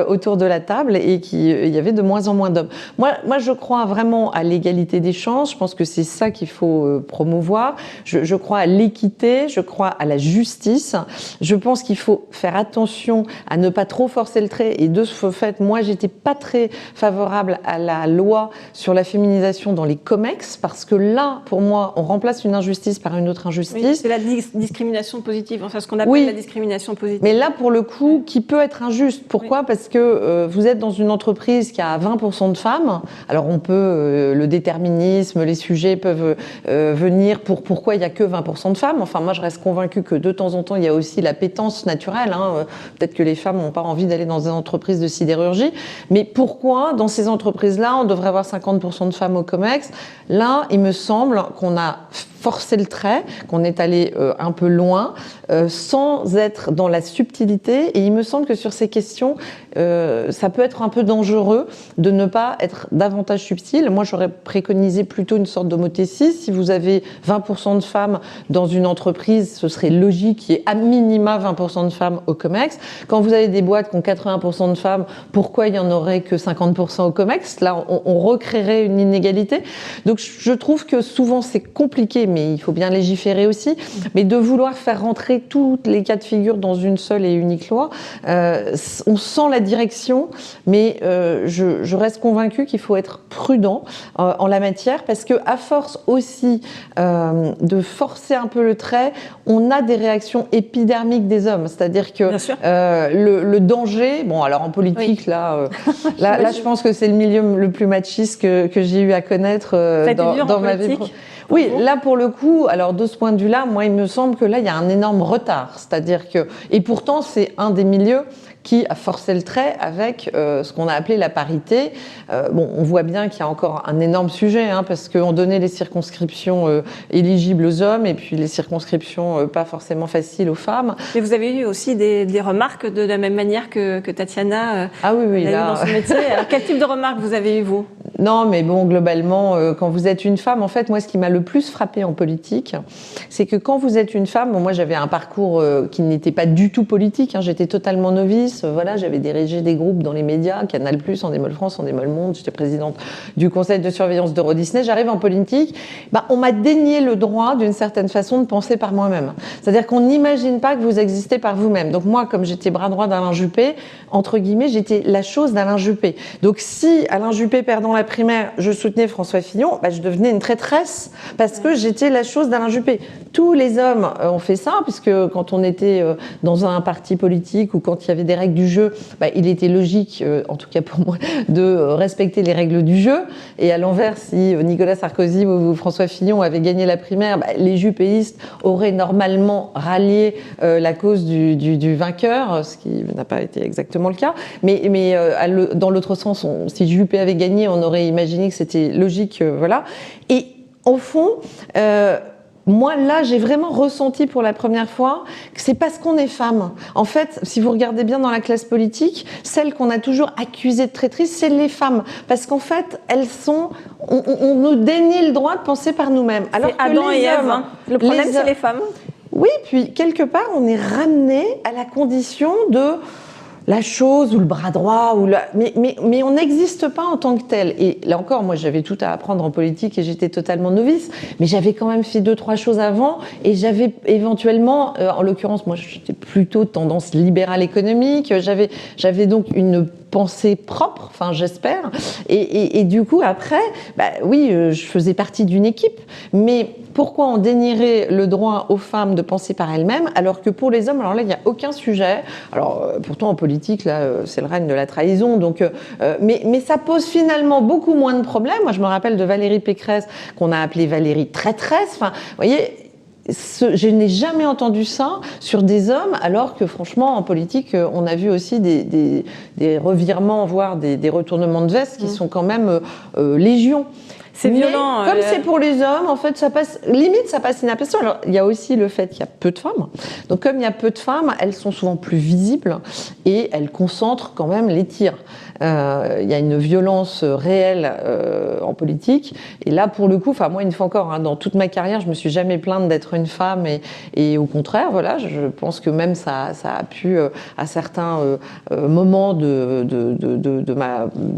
autour de la table et qu'il y avait de moins en moins d'hommes. Moi je crois vraiment à l'égalité des chances, je pense que c'est ça qu'il faut promouvoir. Je crois à l'équité, je crois à la justice. Je pense qu'il faut faire attention à ne pas trop forcer le trait. Et de ce fait, moi, j'étais pas très favorable à la loi sur la féminisation dans les COMEX, parce que là, pour moi, on remplace une injustice par une autre injustice. Oui, c'est la discrimination positive, enfin, ce qu'on appelle la discrimination positive. Mais là, pour le coup, qui peut être injuste. Pourquoi ? Parce que vous êtes dans une entreprise qui a 20% de femmes. Alors, on peut, le déterminisme, les sujets peuvent venir pour pourquoi il n'y a que 20% de femmes. Enfin, moi, je reste convaincue que de temps en temps, il y a aussi l'appétence naturelle. Peut-être que les femmes n'ont pas envie d'aller dans des entreprises de sidérurgie. Mais pourquoi, dans ces entreprises-là, on devrait avoir 50% de femmes au COMEX ? Là, il me semble qu'on a forcé le trait, qu'on est allé un peu loin, sans être dans la subtilité. Et il me semble que sur ces questions, ça peut être un peu dangereux de ne pas être davantage subtil. Moi, j'aurais préconisé plutôt une sorte d'homothétie. Si vous avez 20% de femmes dans une entreprise, ce serait logique qu'il y ait à minima 20% de femmes au COMEX. Quand vous avez des boîtes qui ont 80% de femmes, pourquoi il n'y en aurait que 50% au COMEX ? Là, on recréerait une inégalité. Donc, je trouve que souvent, c'est compliqué, mais il faut bien légiférer aussi. Mais de vouloir faire rentrer tous les cas de figure dans une seule et unique loi, on sent la direction, mais je reste convaincue qu'il faut être prudent en la matière, parce que à force aussi de forcer un peu le trait, on a des réactions épidermiques des hommes. C'est-à-dire que le danger, bon alors en politique, là je pense que c'est le milieu le plus machiste que j'ai eu à connaître dans ma vie. Oui, là pour le coup, alors de ce point de vue-là, moi il me semble que là il y a un énorme retard. C'est-à-dire que, et pourtant c'est un des milieux qui a forcé le trait avec ce qu'on a appelé la parité. On voit bien qu'il y a encore un énorme sujet, parce qu'on donnait les circonscriptions éligibles aux hommes et puis les circonscriptions pas forcément faciles aux femmes. Mais vous avez eu aussi des remarques de la même manière que Tatiana oui, là, dans son métier. Alors, quel type de remarques vous avez eu, vous ? Non, mais bon, globalement, quand vous êtes une femme, en fait, moi, ce qui m'a le plus frappée en politique, c'est que quand vous êtes une femme, moi, j'avais un parcours qui n'était pas du tout politique, j'étais totalement novice, j'avais dirigé des groupes dans les médias, Canal+, Endemol France, Endemol Monde, j'étais présidente du conseil de surveillance d'Euro Disney, j'arrive en politique, on m'a dénié le droit, d'une certaine façon, de penser par moi-même. C'est-à-dire qu'on n'imagine pas que vous existez par vous-même. Donc moi, comme j'étais bras droit d'Alain Juppé, entre guillemets, j'étais la chose d'Alain Juppé. Donc si Alain Juppé perd dans la la primaire, je soutenais François Fillon, je devenais une traîtresse parce que j'étais la chose d'Alain Juppé. Tous les hommes ont fait ça, puisque quand on était dans un parti politique ou quand il y avait des règles du jeu, il était logique, en tout cas pour moi, de respecter les règles du jeu. Et à l'envers, si Nicolas Sarkozy ou François Fillon avaient gagné la primaire, les juppéistes auraient normalement rallié la cause du vainqueur, ce qui n'a pas été exactement le cas. Mais dans l'autre sens, si Juppé avait gagné, on aurait imaginé que c'était logique, voilà. Et au fond, moi, là, j'ai vraiment ressenti pour la première fois que c'est parce qu'on est femme. En fait, si vous regardez bien dans la classe politique, celles qu'on a toujours accusées de traîtrise, c'est les femmes. Parce qu'en fait, elles sont... On nous dénie le droit de penser par nous-mêmes. Alors que Adam les et Ève, hommes, hein. Le problème, c'est les femmes. Oui, puis quelque part, on est ramené à la condition de la chose ou le bras droit, mais on n'existe pas en tant que tel. Et là encore, moi j'avais tout à apprendre en politique et j'étais totalement novice, mais j'avais quand même fait 2-3 choses avant et j'avais éventuellement, en l'occurrence moi j'étais plutôt de tendance libérale économique, j'avais donc une pensée propre, enfin j'espère, et du coup après, oui, je faisais partie d'une équipe, mais pourquoi on dénierait le droit aux femmes de penser par elles-mêmes, alors que pour les hommes, alors là, il n'y a aucun sujet. Alors, pourtant, en politique, là, c'est le règne de la trahison. Donc, mais ça pose finalement beaucoup moins de problèmes. Moi, je me rappelle de Valérie Pécresse, qu'on a appelée Valérie traîtresse. Enfin, vous voyez, je n'ai jamais entendu ça sur des hommes, alors que franchement, en politique, on a vu aussi des revirements, voire des retournements de veste qui sont quand même légion. C'est violent. Comme c'est pour les hommes, en fait, ça passe inaperçu. Alors, il y a aussi le fait qu'il y a peu de femmes. Donc, comme il y a peu de femmes, elles sont souvent plus visibles et elles concentrent quand même les tirs. Il y a une violence réelle en politique. Et là, pour le coup, moi, une fois encore, dans toute ma carrière, je me suis jamais plainte d'être une femme. Et au contraire, voilà, je pense que même ça a pu, à certains moments de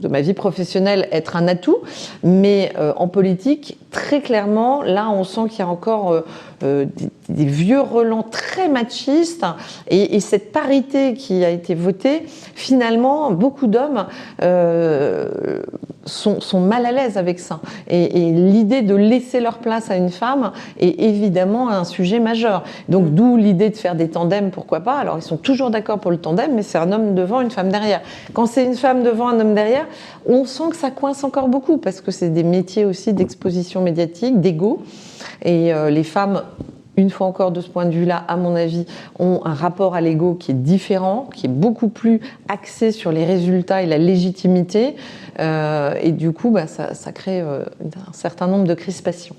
ma vie professionnelle, être un atout. Mais en politique, très clairement, là, on sent qu'il y a encore des vieux relents très machistes et cette parité qui a été votée, finalement, beaucoup d'hommes sont mal à l'aise avec ça. Et l'idée de laisser leur place à une femme est évidemment un sujet majeur. Donc, d'où l'idée de faire des tandems, pourquoi pas. Alors, ils sont toujours d'accord pour le tandem, mais c'est un homme devant, une femme derrière. Quand c'est une femme devant, un homme derrière, on sent que ça coince encore beaucoup, parce que c'est des métiers aussi d'exposition médiatique, d'ego. Et les femmes, une fois encore de ce point de vue-là, à mon avis, ont un rapport à l'ego qui est différent, qui est beaucoup plus axé sur les résultats et la légitimité. Et du coup, ça crée un certain nombre de crispations.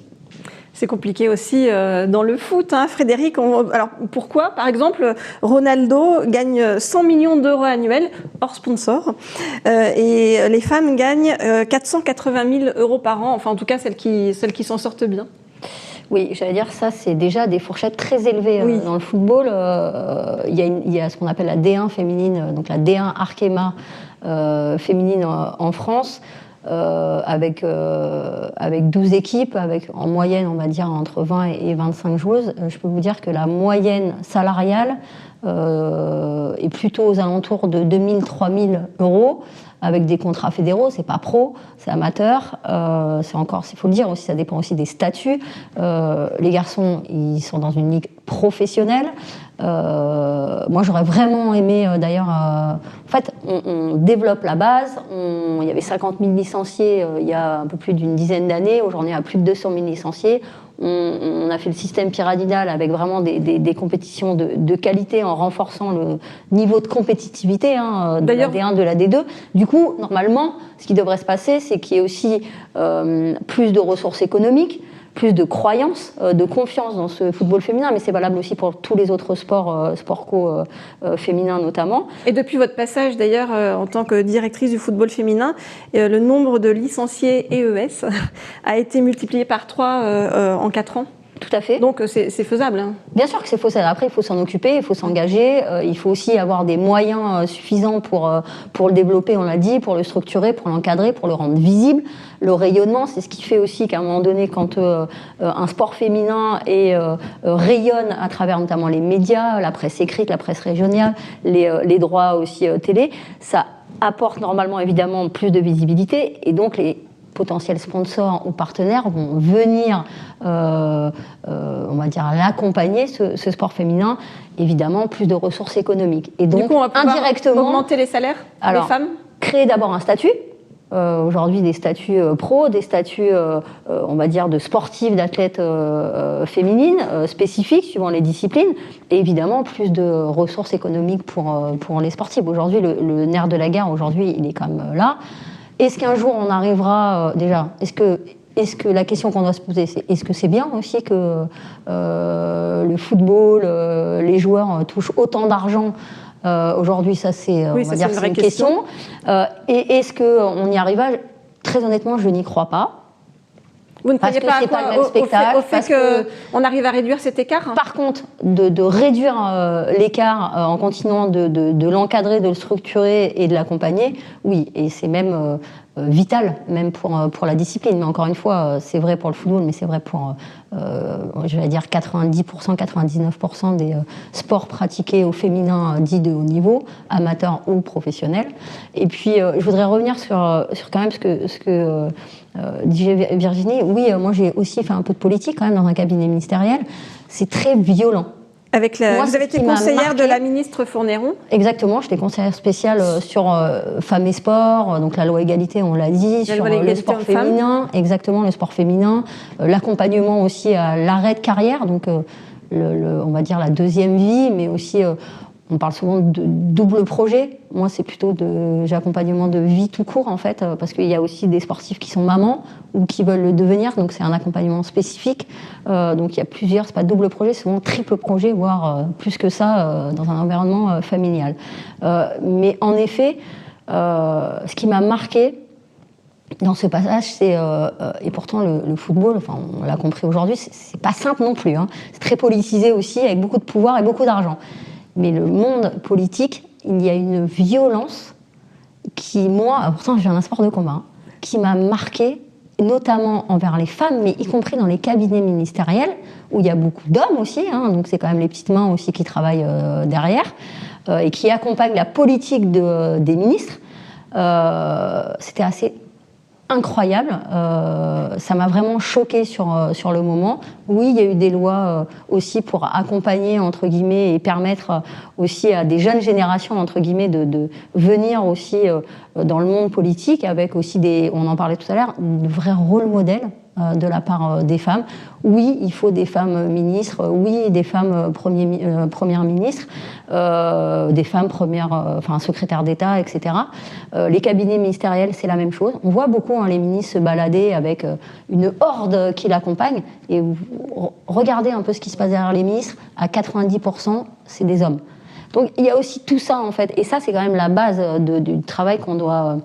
C'est compliqué aussi dans le foot, hein, Frédéric. Alors pourquoi, par exemple, Ronaldo gagne 100 millions d'euros annuels, hors sponsor, et les femmes gagnent 480 000 euros par an, enfin en tout cas celles qui s'en sortent bien. Oui, j'allais dire, ça, c'est déjà des fourchettes très élevées dans le football. Il y a ce qu'on appelle la D1 féminine, donc la D1 Arkema féminine en France, avec 12 équipes, avec en moyenne, on va dire, entre 20 et 25 joueuses. Je peux vous dire que la moyenne salariale est plutôt aux alentours de 2 000, 3 000 euros, avec des contrats fédéraux. C'est pas pro, c'est amateur. C'est encore, il faut le dire aussi, ça dépend aussi des statuts. Les garçons, ils sont dans une ligue professionnelle. Moi, j'aurais vraiment aimé, d'ailleurs... en fait, on développe la base. Il y avait 50 000 licenciés il y a un peu plus d'une dizaine d'années. Aujourd'hui, il y a plus de 200 000 licenciés. On a fait le système pyramidal avec vraiment des compétitions de qualité en renforçant le niveau de compétitivité de la D1, de la D2. Du coup, normalement, ce qui devrait se passer, c'est qu'il y ait aussi plus de ressources économiques, plus de croyance, de confiance dans ce football féminin, mais c'est valable aussi pour tous les autres sports, sport-co féminins notamment. Et depuis votre passage d'ailleurs en tant que directrice du football féminin, le nombre de licenciés EES a été multiplié par 3 en 4 ans. Tout à fait. Donc c'est faisable. Hein. Bien sûr que c'est faisable. Après, il faut s'en occuper, il faut s'engager. Il faut aussi avoir des moyens suffisants pour le développer, on l'a dit, pour le structurer, pour l'encadrer, pour le rendre visible. Le rayonnement, c'est ce qui fait aussi qu'à un moment donné, quand un sport féminin rayonne à travers notamment les médias, la presse écrite, la presse régionale, les droits aussi télé, ça apporte normalement évidemment plus de visibilité et donc potentiels sponsors ou partenaires vont venir, on va dire, l'accompagner, ce sport féminin, évidemment, plus de ressources économiques. Et donc, du coup, on va pouvoir indirectement, augmenter les salaires des femmes. Créer d'abord un statut. Aujourd'hui, des statuts pro, des statuts, on va dire, de sportives, d'athlètes féminines spécifiques suivant les disciplines, et évidemment plus de ressources économiques pour les sportives. Aujourd'hui, le nerf de la guerre, aujourd'hui, il est quand même là. Est-ce qu'un jour on arrivera déjà, est-ce que la question qu'on doit se poser, c'est est-ce que c'est bien aussi que le football, les joueurs touchent autant d'argent? Aujourd'hui, ça c'est une question. Et est-ce qu'on y arrivera? Très honnêtement, je n'y crois pas. Vous ne croyez pas au fait qu'on arrive à réduire cet écart? Par contre, de réduire l'écart en continuant de l'encadrer, de le structurer et de l'accompagner, oui, et c'est même vital, même pour la discipline. Mais encore une fois, c'est vrai pour le football, mais c'est vrai pour, je vais dire, 90%, 99% des sports pratiqués au féminin dits de haut niveau, amateurs ou professionnels. Et puis, je voudrais revenir sur quand même ce que disait Virginie. Oui, moi j'ai aussi fait un peu de politique quand même dans un cabinet ministériel. C'est très violent. Vous avez été conseillère de la ministre Fournéron? Exactement, j'étais conseillère spéciale sur femmes et sport, donc la loi égalité, on l'a dit, sur le sport féminin, exactement, le sport féminin, l'accompagnement aussi à l'arrêt de carrière, donc on va dire la deuxième vie, mais aussi on parle souvent de double projet. Moi, c'est plutôt accompagnement de vie tout court, en fait, parce qu'il y a aussi des sportifs qui sont mamans ou qui veulent le devenir, donc c'est un accompagnement spécifique. Donc il y a plusieurs, c'est pas double projet, c'est souvent triple projet, voire plus que ça, dans un environnement familial. Mais en effet, ce qui m'a marqué dans ce passage, c'est et pourtant le football, enfin on l'a compris aujourd'hui, c'est pas simple non plus. Hein. C'est très politisé aussi, avec beaucoup de pouvoir et beaucoup d'argent. Mais le monde politique, il y a une violence qui, moi, pourtant j'ai un sport de combat, hein, qui m'a marquée, notamment envers les femmes, mais y compris dans les cabinets ministériels, où il y a beaucoup d'hommes aussi, hein, donc c'est quand même les petites mains aussi qui travaillent derrière, et qui accompagnent la politique des ministres. C'était assez incroyable, ça m'a vraiment choquée sur le moment. Oui, il y a eu des lois aussi pour accompagner, entre guillemets, et permettre aussi à des jeunes générations, entre guillemets, de venir aussi dans le monde politique, avec aussi on en parlait tout à l'heure, de vrais rôles modèles de la part des femmes. Oui, il faut des femmes ministres, oui, des femmes premières ministres, des femmes secrétaires d'État, etc. Les cabinets ministériels, c'est la même chose. On voit beaucoup les ministres se balader avec une horde qui l'accompagne. Et regardez un peu ce qui se passe derrière les ministres, à 90%, c'est des hommes. Donc il y a aussi tout ça, en fait. Et ça, c'est quand même la base du travail qu'on doit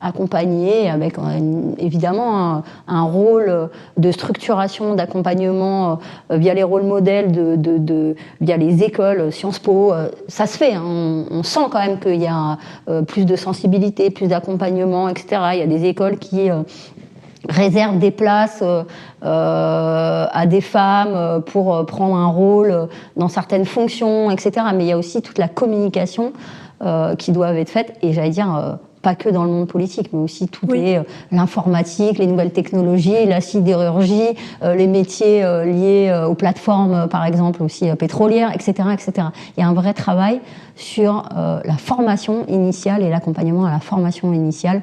accompagner, avec évidemment un rôle de structuration, d'accompagnement via les rôles modèles, via les écoles, Sciences Po. Ça se fait, hein. On sent quand même qu'il y a plus de sensibilité, plus d'accompagnement, etc. Il y a des écoles qui réservent des places à des femmes pour prendre un rôle dans certaines fonctions, etc. Mais il y a aussi toute la communication qui doit être faite, et j'allais dire pas que dans le monde politique, mais aussi tout l'informatique, les nouvelles technologies, la sidérurgie, les métiers liés aux plateformes, par exemple, aussi pétrolières, etc., etc. Il y a un vrai travail sur la formation initiale et l'accompagnement à la formation initiale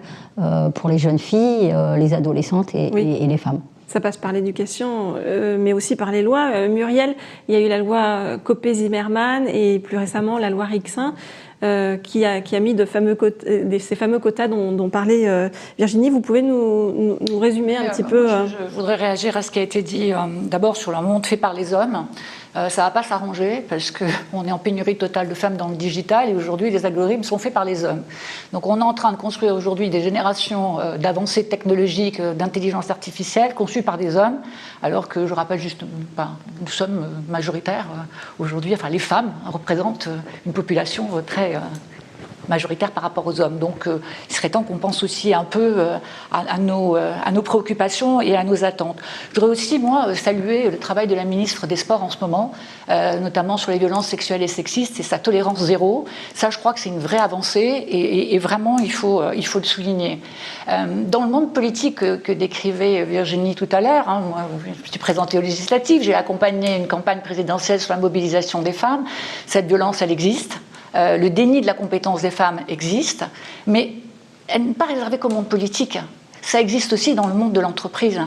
pour les jeunes filles, les adolescentes et les femmes. Ça passe par l'éducation, mais aussi par les lois. Muriel, il y a eu la loi Copé-Zimmermann et plus récemment la loi Rixain, qui a mis ces fameux quotas dont parlait Virginie. Vous pouvez nous résumer un petit peu Je voudrais réagir à ce qui a été dit d'abord sur le monde fait par les hommes. Ça ne va pas s'arranger parce qu'on est en pénurie totale de femmes dans le digital, et aujourd'hui les algorithmes sont faits par les hommes. Donc on est en train de construire aujourd'hui des générations d'avancées technologiques, d'intelligence artificielle conçues par des hommes, alors que je rappelle juste, nous sommes majoritaires aujourd'hui, enfin les femmes représentent une population très majoritaire par rapport aux hommes. Donc il serait temps qu'on pense aussi un peu à nos préoccupations et à nos attentes. Je voudrais aussi, moi, saluer le travail de la ministre des Sports en ce moment, notamment sur les violences sexuelles et sexistes et sa tolérance zéro. Ça, je crois que c'est une vraie avancée et vraiment, il faut le souligner. Dans le monde politique que décrivait Virginie tout à l'heure, hein, moi, je me suis présentée aux législatives, j'ai accompagné une campagne présidentielle sur la mobilisation des femmes. Cette violence, elle existe. Le déni de la compétence des femmes existe, mais elle n'est pas réservée qu'au monde politique. Ça existe aussi dans le monde de l'entreprise.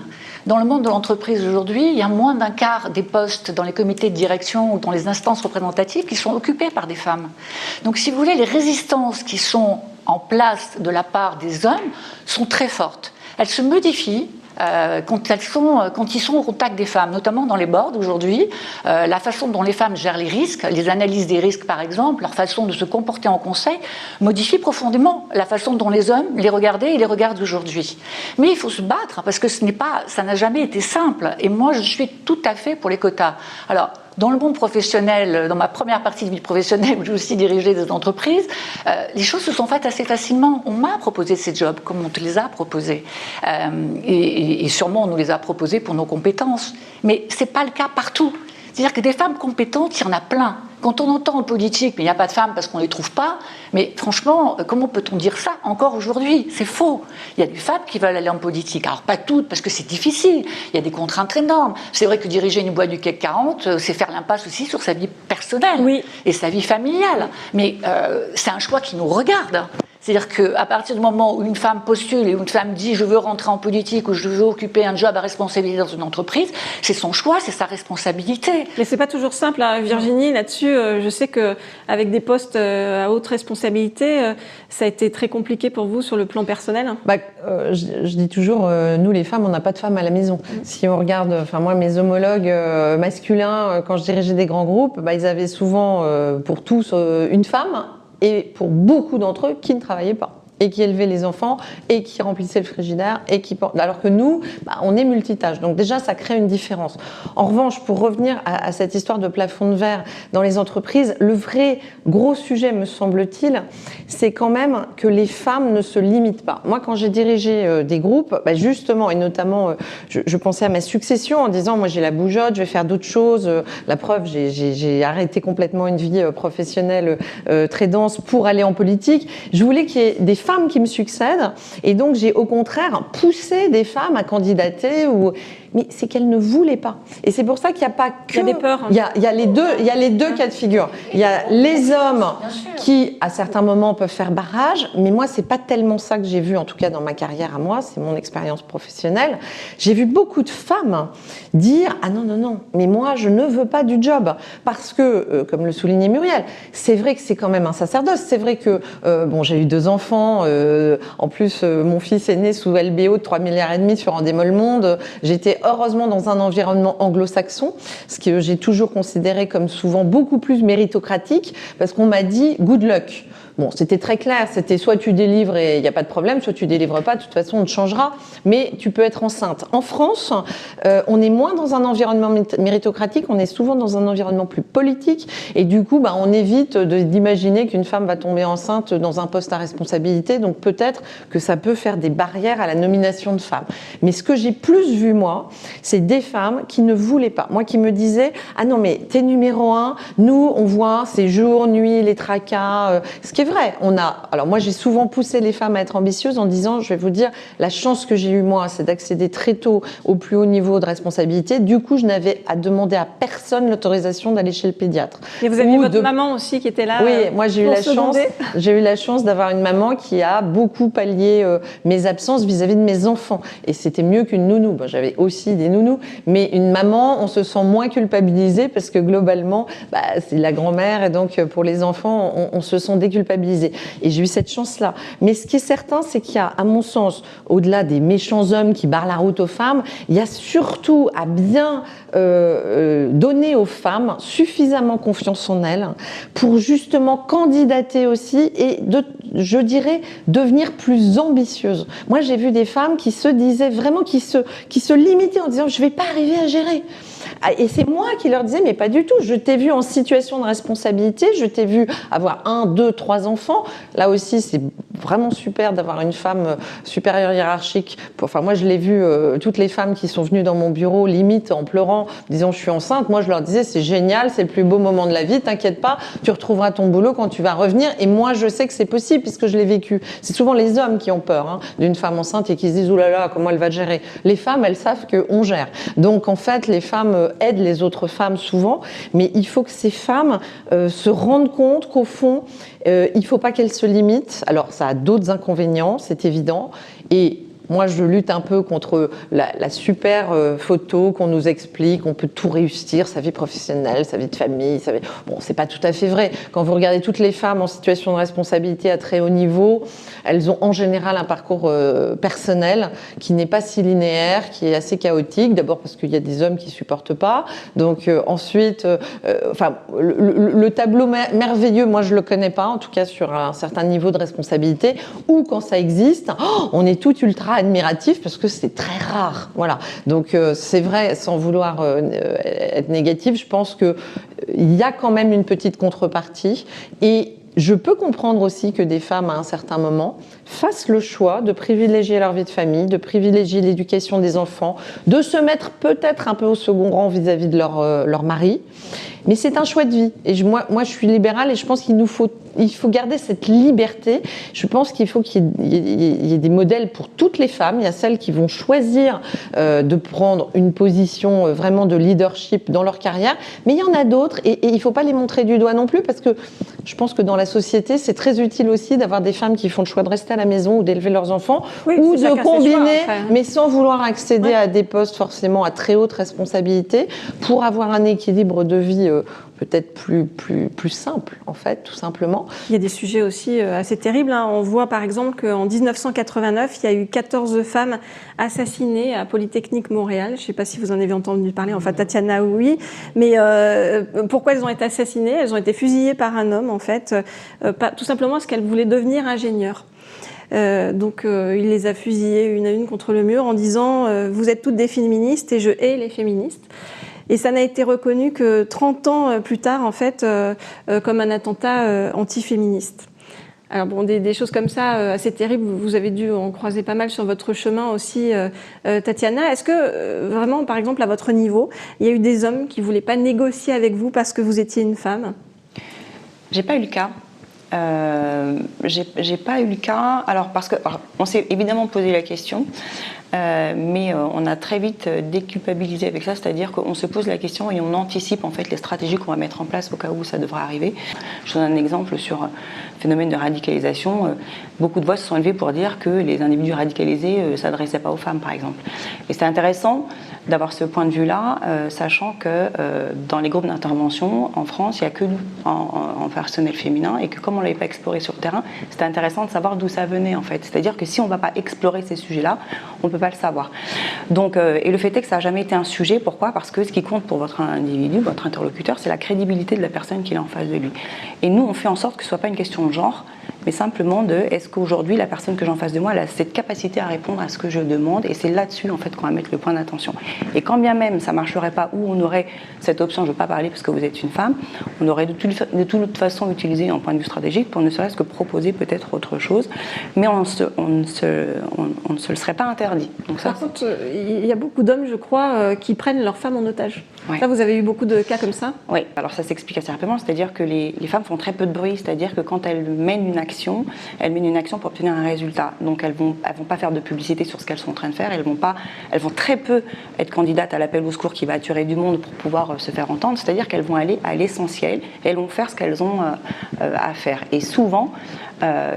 Dans le monde de l'entreprise aujourd'hui, il y a moins d'un quart des postes dans les comités de direction ou dans les instances représentatives qui sont occupés par des femmes. Donc, si vous voulez, les résistances qui sont en place de la part des hommes sont très fortes. Elles se modifient quand ils sont au contact des femmes, notamment dans les boards aujourd'hui, la façon dont les femmes gèrent les risques, les analyses des risques par exemple, leur façon de se comporter en conseil, modifie profondément la façon dont les hommes les regardaient et les regardent aujourd'hui. Mais il faut se battre parce que ça n'a jamais été simple. Et moi, je suis tout à fait pour les quotas. Alors, dans le monde professionnel, dans ma première partie de vie professionnelle, où j'ai aussi dirigé des entreprises, les choses se sont faites assez facilement. On m'a proposé ces jobs comme on te les a proposés. Et sûrement, on nous les a proposés pour nos compétences. Mais ce n'est pas le cas partout. C'est-à-dire que des femmes compétentes, il y en a plein. Quand on entend en politique, mais il n'y a pas de femmes parce qu'on ne les trouve pas, mais franchement, comment peut-on dire ça encore aujourd'hui? C'est faux. Il y a des femmes qui veulent aller en politique. Alors, pas toutes, parce que c'est difficile. Il y a des contraintes énormes. C'est vrai que diriger une boîte du CAC 40, c'est faire l'impasse aussi sur sa vie personnelle et sa vie familiale. Mais c'est un choix qui nous regarde. C'est-à-dire qu'à partir du moment où une femme postule et où une femme dit « je veux rentrer en politique » ou « je veux occuper un job à responsabilité dans une entreprise », c'est son choix, c'est sa responsabilité. Mais c'est pas toujours simple, hein, Virginie, là-dessus. Je sais qu'avec des postes à haute responsabilité, ça a été très compliqué pour vous sur le plan personnel. Je dis toujours, nous les femmes, on n'a pas de femmes à la maison. Si on regarde, moi mes homologues masculins, quand je dirigeais des grands groupes, ils avaient souvent pour tous une femme. Et pour beaucoup d'entre eux qui ne travaillaient pas et qui élevaient les enfants et qui remplissaient le frigidaire et qui alors que nous, on est multitâches. Donc déjà, ça crée une différence. En revanche, pour revenir à cette histoire de plafond de verre dans les entreprises, le vrai gros sujet, me semble-t-il, c'est quand même que les femmes ne se limitent pas. Moi, quand j'ai dirigé des groupes, justement, et notamment, je pensais à ma succession en disant, moi j'ai la bougeotte, je vais faire d'autres choses. La preuve, j'ai arrêté complètement une vie professionnelle très dense pour aller en politique. Je voulais qu'il y ait des femmes qui me succèdent, et donc j'ai au contraire poussé des femmes à candidater, mais c'est qu'elles ne voulaient pas. Et c'est pour ça qu'il n'y a pas que... Il y a des peurs. Il y a les deux cas de figure. Il y a les hommes qui, à certains moments, peuvent faire barrage, mais moi, c'est pas tellement ça que j'ai vu, en tout cas dans ma carrière à moi, c'est mon expérience professionnelle. J'ai vu beaucoup de femmes dire « Ah non, non, non, mais moi, je ne veux pas du job. » Parce que, comme le soulignait Muriel, c'est vrai que c'est quand même un sacerdoce. C'est vrai que, j'ai eu 2 enfants, en plus, mon fils est né sous LBO de 3,5 milliards sur Endemol Monde. J'étais heureusement dans un environnement anglo-saxon, ce que j'ai toujours considéré comme souvent beaucoup plus méritocratique, parce qu'on m'a dit « good luck ». Bon, c'était très clair, c'était soit tu délivres et il n'y a pas de problème, soit tu délivres pas, de toute façon on te changera, mais tu peux être enceinte. En France, on est moins dans un environnement méritocratique, on est souvent dans un environnement plus politique, et du coup, on évite d'imaginer qu'une femme va tomber enceinte dans un poste à responsabilité, donc peut-être que ça peut faire des barrières à la nomination de femmes. Mais ce que j'ai plus vu, moi, c'est des femmes qui ne voulaient pas. Moi qui me disais, ah non mais t'es numéro 1, nous on voit ces jours, nuits, les tracas, ce qui est vrai. Alors moi j'ai souvent poussé les femmes à être ambitieuses en disant, je vais vous dire, la chance que j'ai eue moi, c'est d'accéder très tôt au plus haut niveau de responsabilité. Du coup, je n'avais à demander à personne l'autorisation d'aller chez le pédiatre. Et vous avez votre maman aussi qui était là. Oui, moi j'ai eu la chance d'avoir une maman qui a beaucoup pallié mes absences vis-à-vis de mes enfants. Et c'était mieux qu'une nounou. Bon, j'avais aussi des nounous, mais une maman, on se sent moins culpabilisé parce que globalement, c'est la grand-mère et donc pour les enfants, on se sent déculpabilisé. Et j'ai eu cette chance-là. Mais ce qui est certain, c'est qu'il y a, à mon sens, au-delà des méchants hommes qui barrent la route aux femmes, il y a surtout à bien donner aux femmes suffisamment confiance en elles pour justement candidater aussi et, je dirais, devenir plus ambitieuses. Moi, j'ai vu des femmes qui se disaient vraiment, qui se limitaient en disant « je ne vais pas arriver à gérer ». Et c'est moi qui leur disais, mais pas du tout, je t'ai vu en situation de responsabilité, je t'ai vu avoir 1, 2, 3 enfants. Là aussi, c'est vraiment super d'avoir une femme supérieure hiérarchique. Enfin, moi, je l'ai vu, toutes les femmes qui sont venues dans mon bureau, limite en pleurant, disant je suis enceinte. Moi, je leur disais, c'est génial, c'est le plus beau moment de la vie, t'inquiète pas, tu retrouveras ton boulot quand tu vas revenir. Et moi, je sais que c'est possible puisque je l'ai vécu. C'est souvent les hommes qui ont peur d'une femme enceinte et qui se disent, oulala, comment elle va gérer. Les femmes, elles savent qu'on gère. Donc, en fait, les femmes aident les autres femmes souvent, mais il faut que ces femmes se rendent compte qu'au fond, il ne faut pas qu'elles se limitent. Alors, ça a d'autres inconvénients, c'est évident. Et moi, je lutte un peu contre la super photo qu'on nous explique, on peut tout réussir, sa vie professionnelle, sa vie de famille. Bon, c'est pas tout à fait vrai. Quand vous regardez toutes les femmes en situation de responsabilité à très haut niveau, elles ont en général un parcours personnel qui n'est pas si linéaire, qui est assez chaotique. D'abord parce qu'il y a des hommes qui supportent pas. Donc ensuite, le tableau merveilleux, moi je le connais pas, en tout cas sur un certain niveau de responsabilité. Ou quand ça existe, on est tout ultra admiratif parce que c'est très rare. Voilà. Donc c'est vrai, sans vouloir être négatif, je pense que il y a quand même une petite contrepartie et je peux comprendre aussi que des femmes, à un certain moment, fassent le choix de privilégier leur vie de famille, de privilégier l'éducation des enfants, de se mettre peut-être un peu au second rang vis-à-vis de leur mari. Mais c'est un choix de vie. Et moi, je suis libérale et je pense qu'il faut garder cette liberté. Je pense qu'il faut qu'il y ait des modèles pour toutes les femmes. Il y a celles qui vont choisir de prendre une position vraiment de leadership dans leur carrière. Mais il y en a d'autres et il ne faut pas les montrer du doigt non plus parce que je pense que dans la société, c'est très utile aussi d'avoir des femmes qui font le choix de rester à la maison ou d'élever leurs enfants ou de combiner, mais sans vouloir accéder à des postes forcément à très haute responsabilité pour avoir un équilibre de vie peut-être plus simple, en fait, tout simplement. Il y a des sujets aussi assez terribles. On voit par exemple qu'en 1989, il y a eu 14 femmes assassinées à Polytechnique Montréal. Je ne sais pas si vous en avez entendu parler, enfin Tatiana, oui. Mais pourquoi elles ont été assassinées? Elles ont été fusillées par un homme, en fait, tout simplement parce qu'elles voulaient devenir ingénieures. Donc il les a fusillées une à une contre le mur en disant vous êtes toutes des féministes et je hais les féministes. Et ça n'a été reconnu que 30 ans plus tard, en fait, comme un attentat antiféministe. Alors bon, des choses comme ça, assez terribles, vous avez dû en croiser pas mal sur votre chemin aussi, Tatiana. Est-ce que vraiment, par exemple, à votre niveau, il y a eu des hommes qui ne voulaient pas négocier avec vous parce que vous étiez une femme? J'ai pas eu le cas. J'ai pas eu le cas. Alors on s'est évidemment posé la question, mais on a très vite déculpabilisé avec ça, c'est-à-dire qu'on se pose la question et on anticipe en fait les stratégies qu'on va mettre en place au cas où ça devrait arriver. Je donne un exemple sur le phénomène de radicalisation. Beaucoup de voix se sont élevées pour dire que les individus radicalisés ne s'adressaient pas aux femmes, par exemple. Et c'est intéressant d'avoir ce point de vue-là, sachant que dans les groupes d'intervention en France, il n'y a que nous en personnel féminin et que comme on ne l'avait pas exploré sur le terrain, c'était intéressant de savoir d'où ça venait en fait. C'est-à-dire que si on ne va pas explorer ces sujets-là, on ne peut pas le savoir. Donc, et le fait est que ça n'a jamais été un sujet. Pourquoi? Parce que ce qui compte pour votre individu, votre interlocuteur, c'est la crédibilité de la personne qui est en face de lui. Et nous, on fait en sorte que ce ne soit pas une question de genre, mais simplement de est-ce qu'aujourd'hui la personne que j'ai en face de moi elle a cette capacité à répondre à ce que je demande, et c'est là-dessus en fait qu'on va mettre le point d'attention. Et quand bien même ça marcherait pas ou on aurait cette option, je ne veux pas parler parce que vous êtes une femme, on aurait de toute façon utilisé un point de vue stratégique pour ne serait-ce que proposer peut-être autre chose, mais on ne se le serait pas interdit. Donc ça, par contre, il y a beaucoup d'hommes, je crois, qui prennent leurs femmes en otage. Ouais. Ça, vous avez eu beaucoup de cas comme ça? Oui, alors ça s'explique assez rapidement, c'est-à-dire que les femmes font très peu de bruit, c'est-à-dire que quand elles mènent une action pour obtenir un résultat. Donc elles vont pas faire de publicité sur ce qu'elles sont en train de faire, elles vont très peu être candidates à l'appel au secours qui va attirer du monde pour pouvoir se faire entendre, c'est-à-dire qu'elles vont aller à l'essentiel et elles vont faire ce qu'elles ont à faire. Et souvent,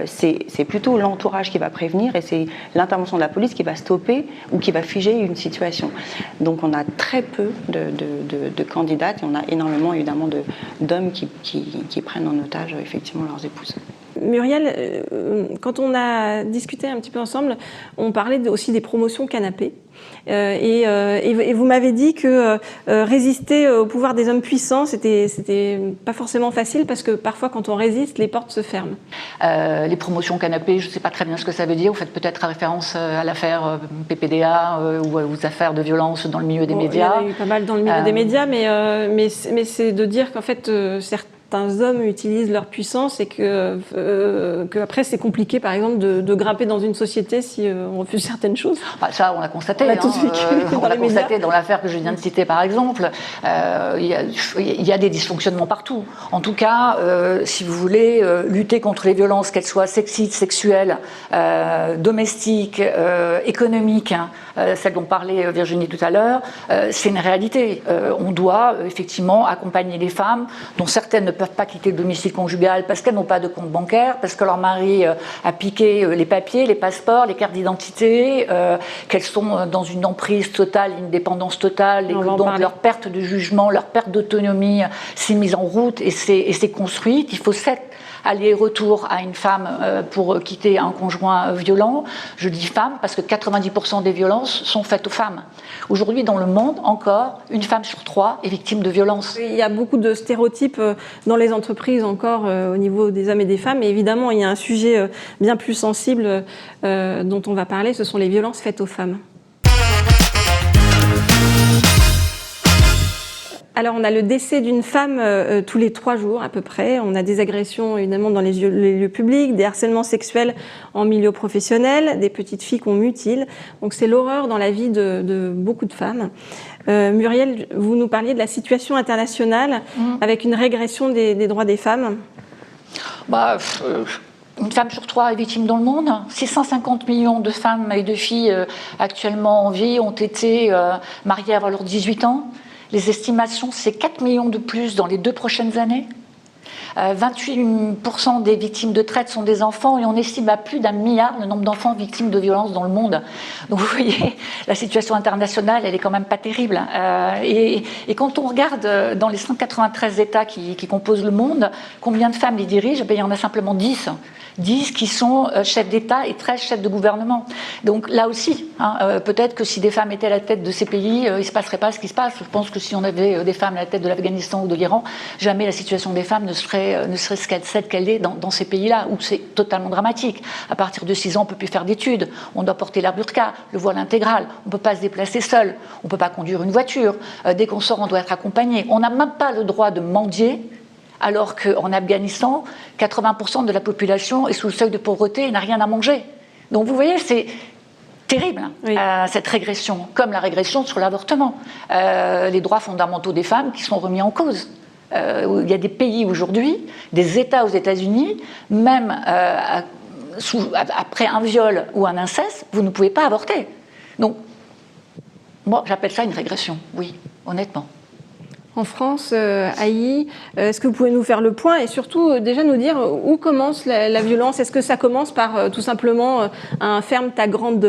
c'est plutôt l'entourage qui va prévenir et c'est l'intervention de la police qui va stopper ou qui va figer une situation. Donc on a très peu de candidates et on a énormément évidemment d'hommes qui prennent en otage effectivement leurs épouses. Muriel, quand on a discuté un petit peu ensemble, on parlait aussi des promotions canapé. Et vous m'avez dit que résister au pouvoir des hommes puissants, c'était pas forcément facile parce que parfois quand on résiste, les portes se ferment. Les promotions canapé, je ne sais pas très bien ce que ça veut dire. Vous faites peut-être référence à l'affaire PPDA ou aux affaires de violence dans le milieu des médias. Il y en a eu pas mal dans le milieu des médias, mais c'est de dire qu'en fait certains hommes utilisent leur puissance et que après c'est compliqué par exemple de grimper dans une société si on refuse certaines choses. Ça on l'a constaté. On l'a tous vécu on l'a constaté dans l'affaire que je viens de citer par exemple. Il y a des dysfonctionnements partout. En tout cas, si vous voulez lutter contre les violences, qu'elles soient sexistes, sexuelles, domestiques, économiques, celle dont parlait Virginie tout à l'heure, c'est une réalité. On doit effectivement accompagner les femmes dont certaines ne peuvent pas quitter le domicile conjugal parce qu'elles n'ont pas de compte bancaire, parce que leur mari a piqué les papiers, les passeports, les cartes d'identité, qu'elles sont dans une emprise totale, une dépendance totale, et que donc leur perte de jugement, leur perte d'autonomie s'est mise en route et s'est construite. Il faut 7 aller-retour à une femme pour quitter un conjoint violent. Je dis femme parce que 90% des violences sont faites aux femmes. Aujourd'hui, dans le monde, encore, une femme sur 3 est victime de violences. Il y a beaucoup de stéréotypes dans les entreprises encore au niveau des hommes et des femmes. Et évidemment, il y a un sujet bien plus sensible dont on va parler, ce sont les violences faites aux femmes. Alors, on a le décès d'une femme tous les 3 jours à peu près. On a des agressions évidemment dans les lieux publics, des harcèlements sexuels en milieu professionnel, des petites filles qu'on mutile. Donc, c'est l'horreur dans la vie de beaucoup de femmes. Muriel, vous nous parliez de la situation internationale avec une régression des droits des femmes. Une femme sur 3 est victime dans le monde. 650 millions de femmes et de filles actuellement en vie ont été mariées avant leurs 18 ans. Les estimations, c'est 4 millions de plus dans les 2 prochaines années. 28% des victimes de traite sont des enfants et on estime à plus d'1 milliard le nombre d'enfants victimes de violences dans le monde. Donc vous voyez, la situation internationale, elle est quand même pas terrible. Et quand on regarde dans les 193 États qui composent le monde, combien de femmes les dirigent? Il y en a simplement 10. 10 qui sont chefs d'État et 13 chefs de gouvernement. Donc là aussi, peut-être que si des femmes étaient à la tête de ces pays, il ne se passerait pas ce qui se passe. Je pense que si on avait des femmes à la tête de l'Afghanistan ou de l'Iran, jamais la situation des femmes ne serait celle qu'elle est dans ces pays-là, où c'est totalement dramatique. À partir de 6 ans, on ne peut plus faire d'études, on doit porter la burqa, le voile intégral, on ne peut pas se déplacer seul, on ne peut pas conduire une voiture, dès qu'on sort, on doit être accompagné. On n'a même pas le droit de mendier, alors qu'en Afghanistan, 80% de la population est sous le seuil de pauvreté et n'a rien à manger. Donc vous voyez, c'est terrible, cette régression, comme la régression sur l'avortement. Les droits fondamentaux des femmes qui sont remis en cause. Il y a des pays aujourd'hui, des États aux États-Unis, même après un viol ou un inceste, vous ne pouvez pas avorter. Donc, moi, j'appelle ça une régression, oui, honnêtement. En France, Aïe, est-ce que vous pouvez nous faire le point et surtout déjà nous dire où commence la violence? Est-ce que ça commence par tout simplement un ferme ta grande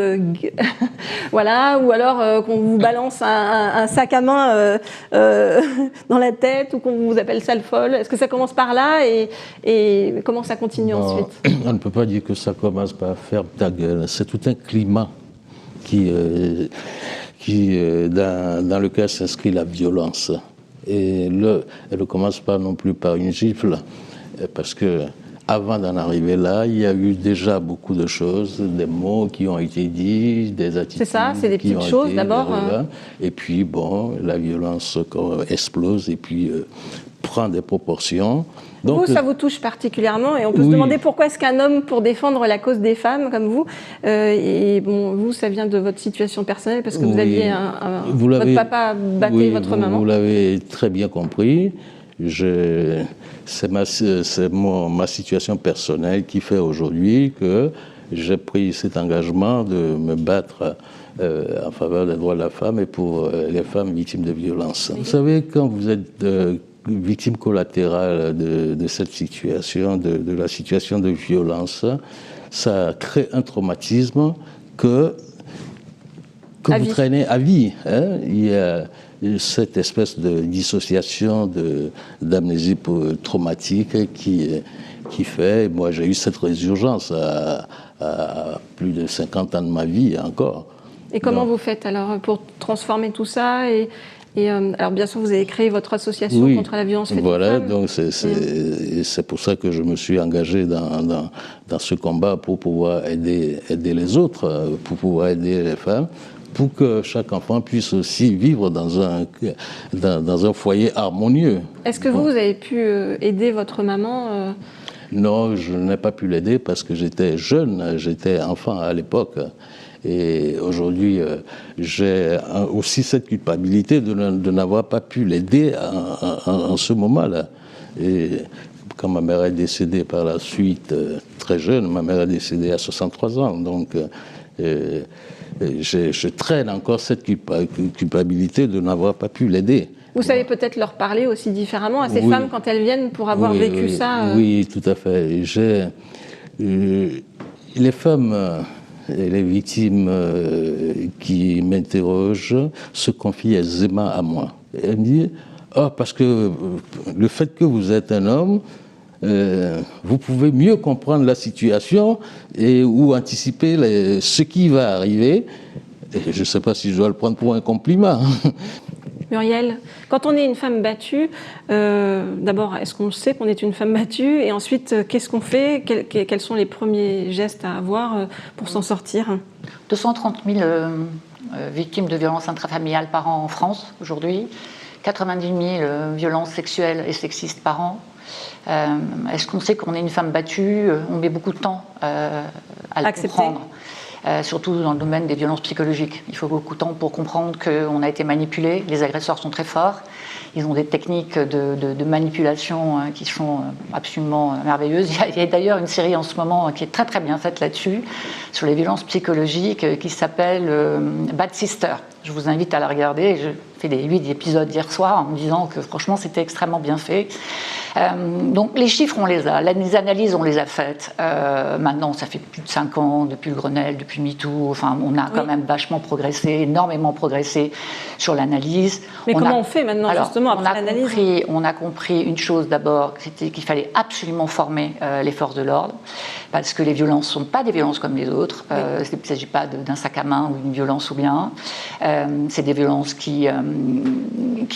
voilà, ou alors qu'on vous balance un sac à main dans la tête ou qu'on vous appelle sale folle? Est-ce que ça commence par là et comment ça continue ensuite? On ne peut pas dire que ça commence par ferme ta gueule. C'est tout un climat qui dans lequel s'inscrit la violence. Et elle ne commence pas non plus par une gifle, parce que avant d'en arriver là, il y a eu déjà beaucoup de choses, des mots qui ont été dits, des attitudes. C'est ça, c'est des petites choses d'abord. Et puis bon, la violence explose et puis prend des proportions. Donc, vous, ça vous touche particulièrement et on peut se demander pourquoi est-ce qu'un homme, pour défendre la cause des femmes comme vous, et bon, vous, ça vient de votre situation personnelle parce que vous aviez votre papa battait votre maman. Vous l'avez très bien compris. C'est ma situation personnelle qui fait aujourd'hui que j'ai pris cet engagement de me battre en faveur des droits de la femme et pour les femmes victimes de violences. Vous savez, quand vous êtes victime collatérale de cette situation, de la situation de violence, ça crée un traumatisme que vous traînez à vie. Hein. cette espèce de dissociation, d'amnésie traumatique qui fait, moi j'ai eu cette résurgence à plus de 50 ans de ma vie encore. Et comment vous faites alors pour transformer tout ça alors bien sûr, vous avez créé votre association contre la violence faite aux femmes. Voilà, donc c'est pour ça que je me suis engagé dans ce combat pour pouvoir aider les autres, pour pouvoir aider les femmes, pour que chaque enfant puisse aussi vivre dans un foyer harmonieux. Est-ce que vous avez pu aider votre maman Non, je n'ai pas pu l'aider parce que j'étais jeune, j'étais enfant à l'époque. Et aujourd'hui, j'ai aussi cette culpabilité de n'avoir pas pu l'aider en ce moment-là. Et quand ma mère est décédée par la suite, très jeune, ma mère est décédée à 63 ans. Donc, je traîne encore cette culpabilité de n'avoir pas pu l'aider. Vous savez peut-être leur parler aussi différemment à ces femmes quand elles viennent pour avoir vécu ça Oui, tout à fait. Les femmes... Et les victimes qui m'interrogent se confient aisément à moi. Elles me disent « parce que le fait que vous êtes un homme, vous pouvez mieux comprendre la situation ou anticiper ce qui va arriver. » Et je ne sais pas si je dois le prendre pour un compliment. Muriel, quand on est une femme battue, d'abord, est-ce qu'on sait qu'on est une femme battue? Et ensuite, qu'est-ce qu'on fait? Quels sont les premiers gestes à avoir pour s'en sortir? 230 000 victimes de violences intrafamiliales par an en France aujourd'hui, 90 000 violences sexuelles et sexistes par an. Est-ce qu'on sait qu'on est une femme battue? On met beaucoup de temps à le comprendre. Surtout dans le domaine des violences psychologiques. Il faut beaucoup de temps pour comprendre qu'on a été manipulé. Les agresseurs sont très forts. Ils ont des techniques de manipulation qui sont absolument merveilleuses. Il y a d'ailleurs une série en ce moment qui est très très bien faite là-dessus, sur les violences psychologiques, qui s'appelle Bad Sister. Je vous invite à la regarder. J'ai fait les 8 épisodes hier soir en me disant que franchement c'était extrêmement bien fait. Donc les chiffres on les a, les analyses on les a faites. Maintenant ça fait plus de 5 ans depuis le Grenelle, depuis MeToo. Enfin on a quand même vachement progressé, énormément progressé sur l'analyse. Mais comment on fait maintenant justement après l'analyse? On a compris une chose d'abord, c'était qu'il fallait absolument former les forces de l'ordre, parce que les violences ne sont pas des violences comme les autres. Il ne s'agit pas d'un sac à main ou d'une violence ou bien. C'est des violences qui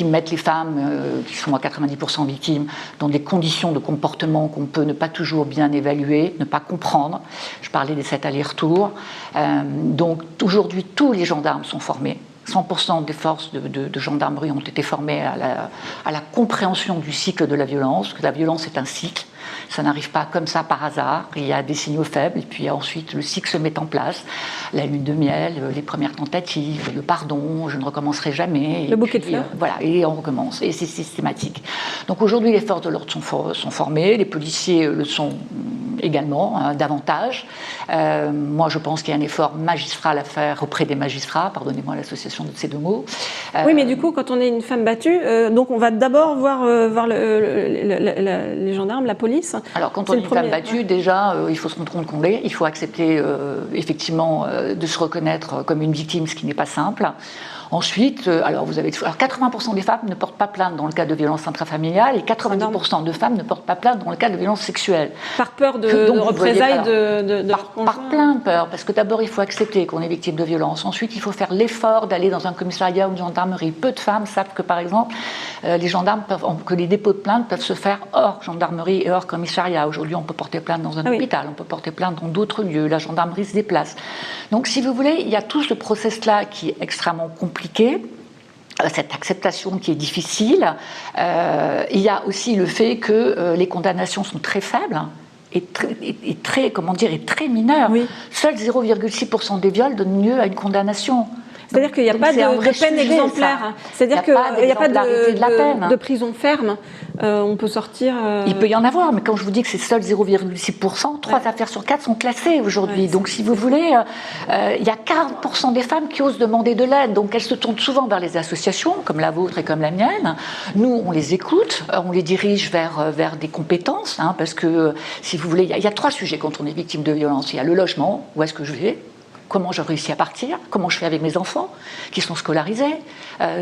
mettent les femmes, qui sont à 90% victimes, dans des conditions de comportement qu'on peut ne pas toujours bien évaluer, ne pas comprendre. Je parlais des 7 allers-retours. Donc aujourd'hui, tous les gendarmes sont formés. 100% des forces de gendarmerie ont été formées à la compréhension du cycle de la violence, que la violence est un cycle. Ça n'arrive pas comme ça par hasard. Il y a des signaux faibles et puis ensuite le cycle se met en place. La lune de miel, les premières tentatives, le pardon, je ne recommencerai jamais. Le bouquet de fleurs. Voilà, et on recommence. Et c'est systématique. Donc aujourd'hui, les forces de l'ordre sont formées, les policiers le sont également, davantage. Moi, je pense qu'il y a un effort magistral à faire auprès des magistrats. Pardonnez-moi l'association de ces deux mots. Oui, mais du coup, quand on est une femme battue, donc on va d'abord voir les gendarmes, la police. Alors, quand on est une femme battue, déjà, il faut se rendre compte qu'on l'est. Il faut accepter, effectivement, de se reconnaître comme une victime, ce qui n'est pas simple. Ensuite, alors 80% des femmes ne portent pas plainte dans le cas de violences intrafamiliales et 90% de femmes ne portent pas plainte dans le cas de violences sexuelles. Par peur de représailles par plein de peurs, parce que d'abord il faut accepter qu'on est victime de violence. Ensuite, il faut faire l'effort d'aller dans un commissariat ou une gendarmerie. Peu de femmes savent que, par exemple, que les dépôts de plainte peuvent se faire hors gendarmerie et hors commissariat. Aujourd'hui, on peut porter plainte dans un hôpital, on peut porter plainte dans d'autres lieux. La gendarmerie se déplace. Donc, si vous voulez, il y a tout ce process-là qui est extrêmement compliqué. Cette acceptation qui est difficile. Il y a aussi le fait que les condamnations sont très faibles et très mineures. Oui. Seuls 0,6% des viols donnent lieu à une condamnation. C'est-à-dire qu'il n'y a pas de peine exemplaire. C'est-à-dire qu'il n'y a pas de prison ferme. On peut sortir... Il peut y en avoir, mais quand je vous dis que c'est seul 0,6%, 3 affaires sur 4 sont classées aujourd'hui. Donc, si vous voulez, il y a 40% des femmes qui osent demander de l'aide. Donc, elles se tournent souvent vers les associations, comme la vôtre et comme la mienne. Nous, on les écoute, on les dirige vers des compétences, parce que, si vous voulez, il y a 3 sujets quand on est victime de violence. Il y a le logement, où est-ce que je vais ? Comment je réussis à partir? Comment je fais avec mes enfants qui sont scolarisés?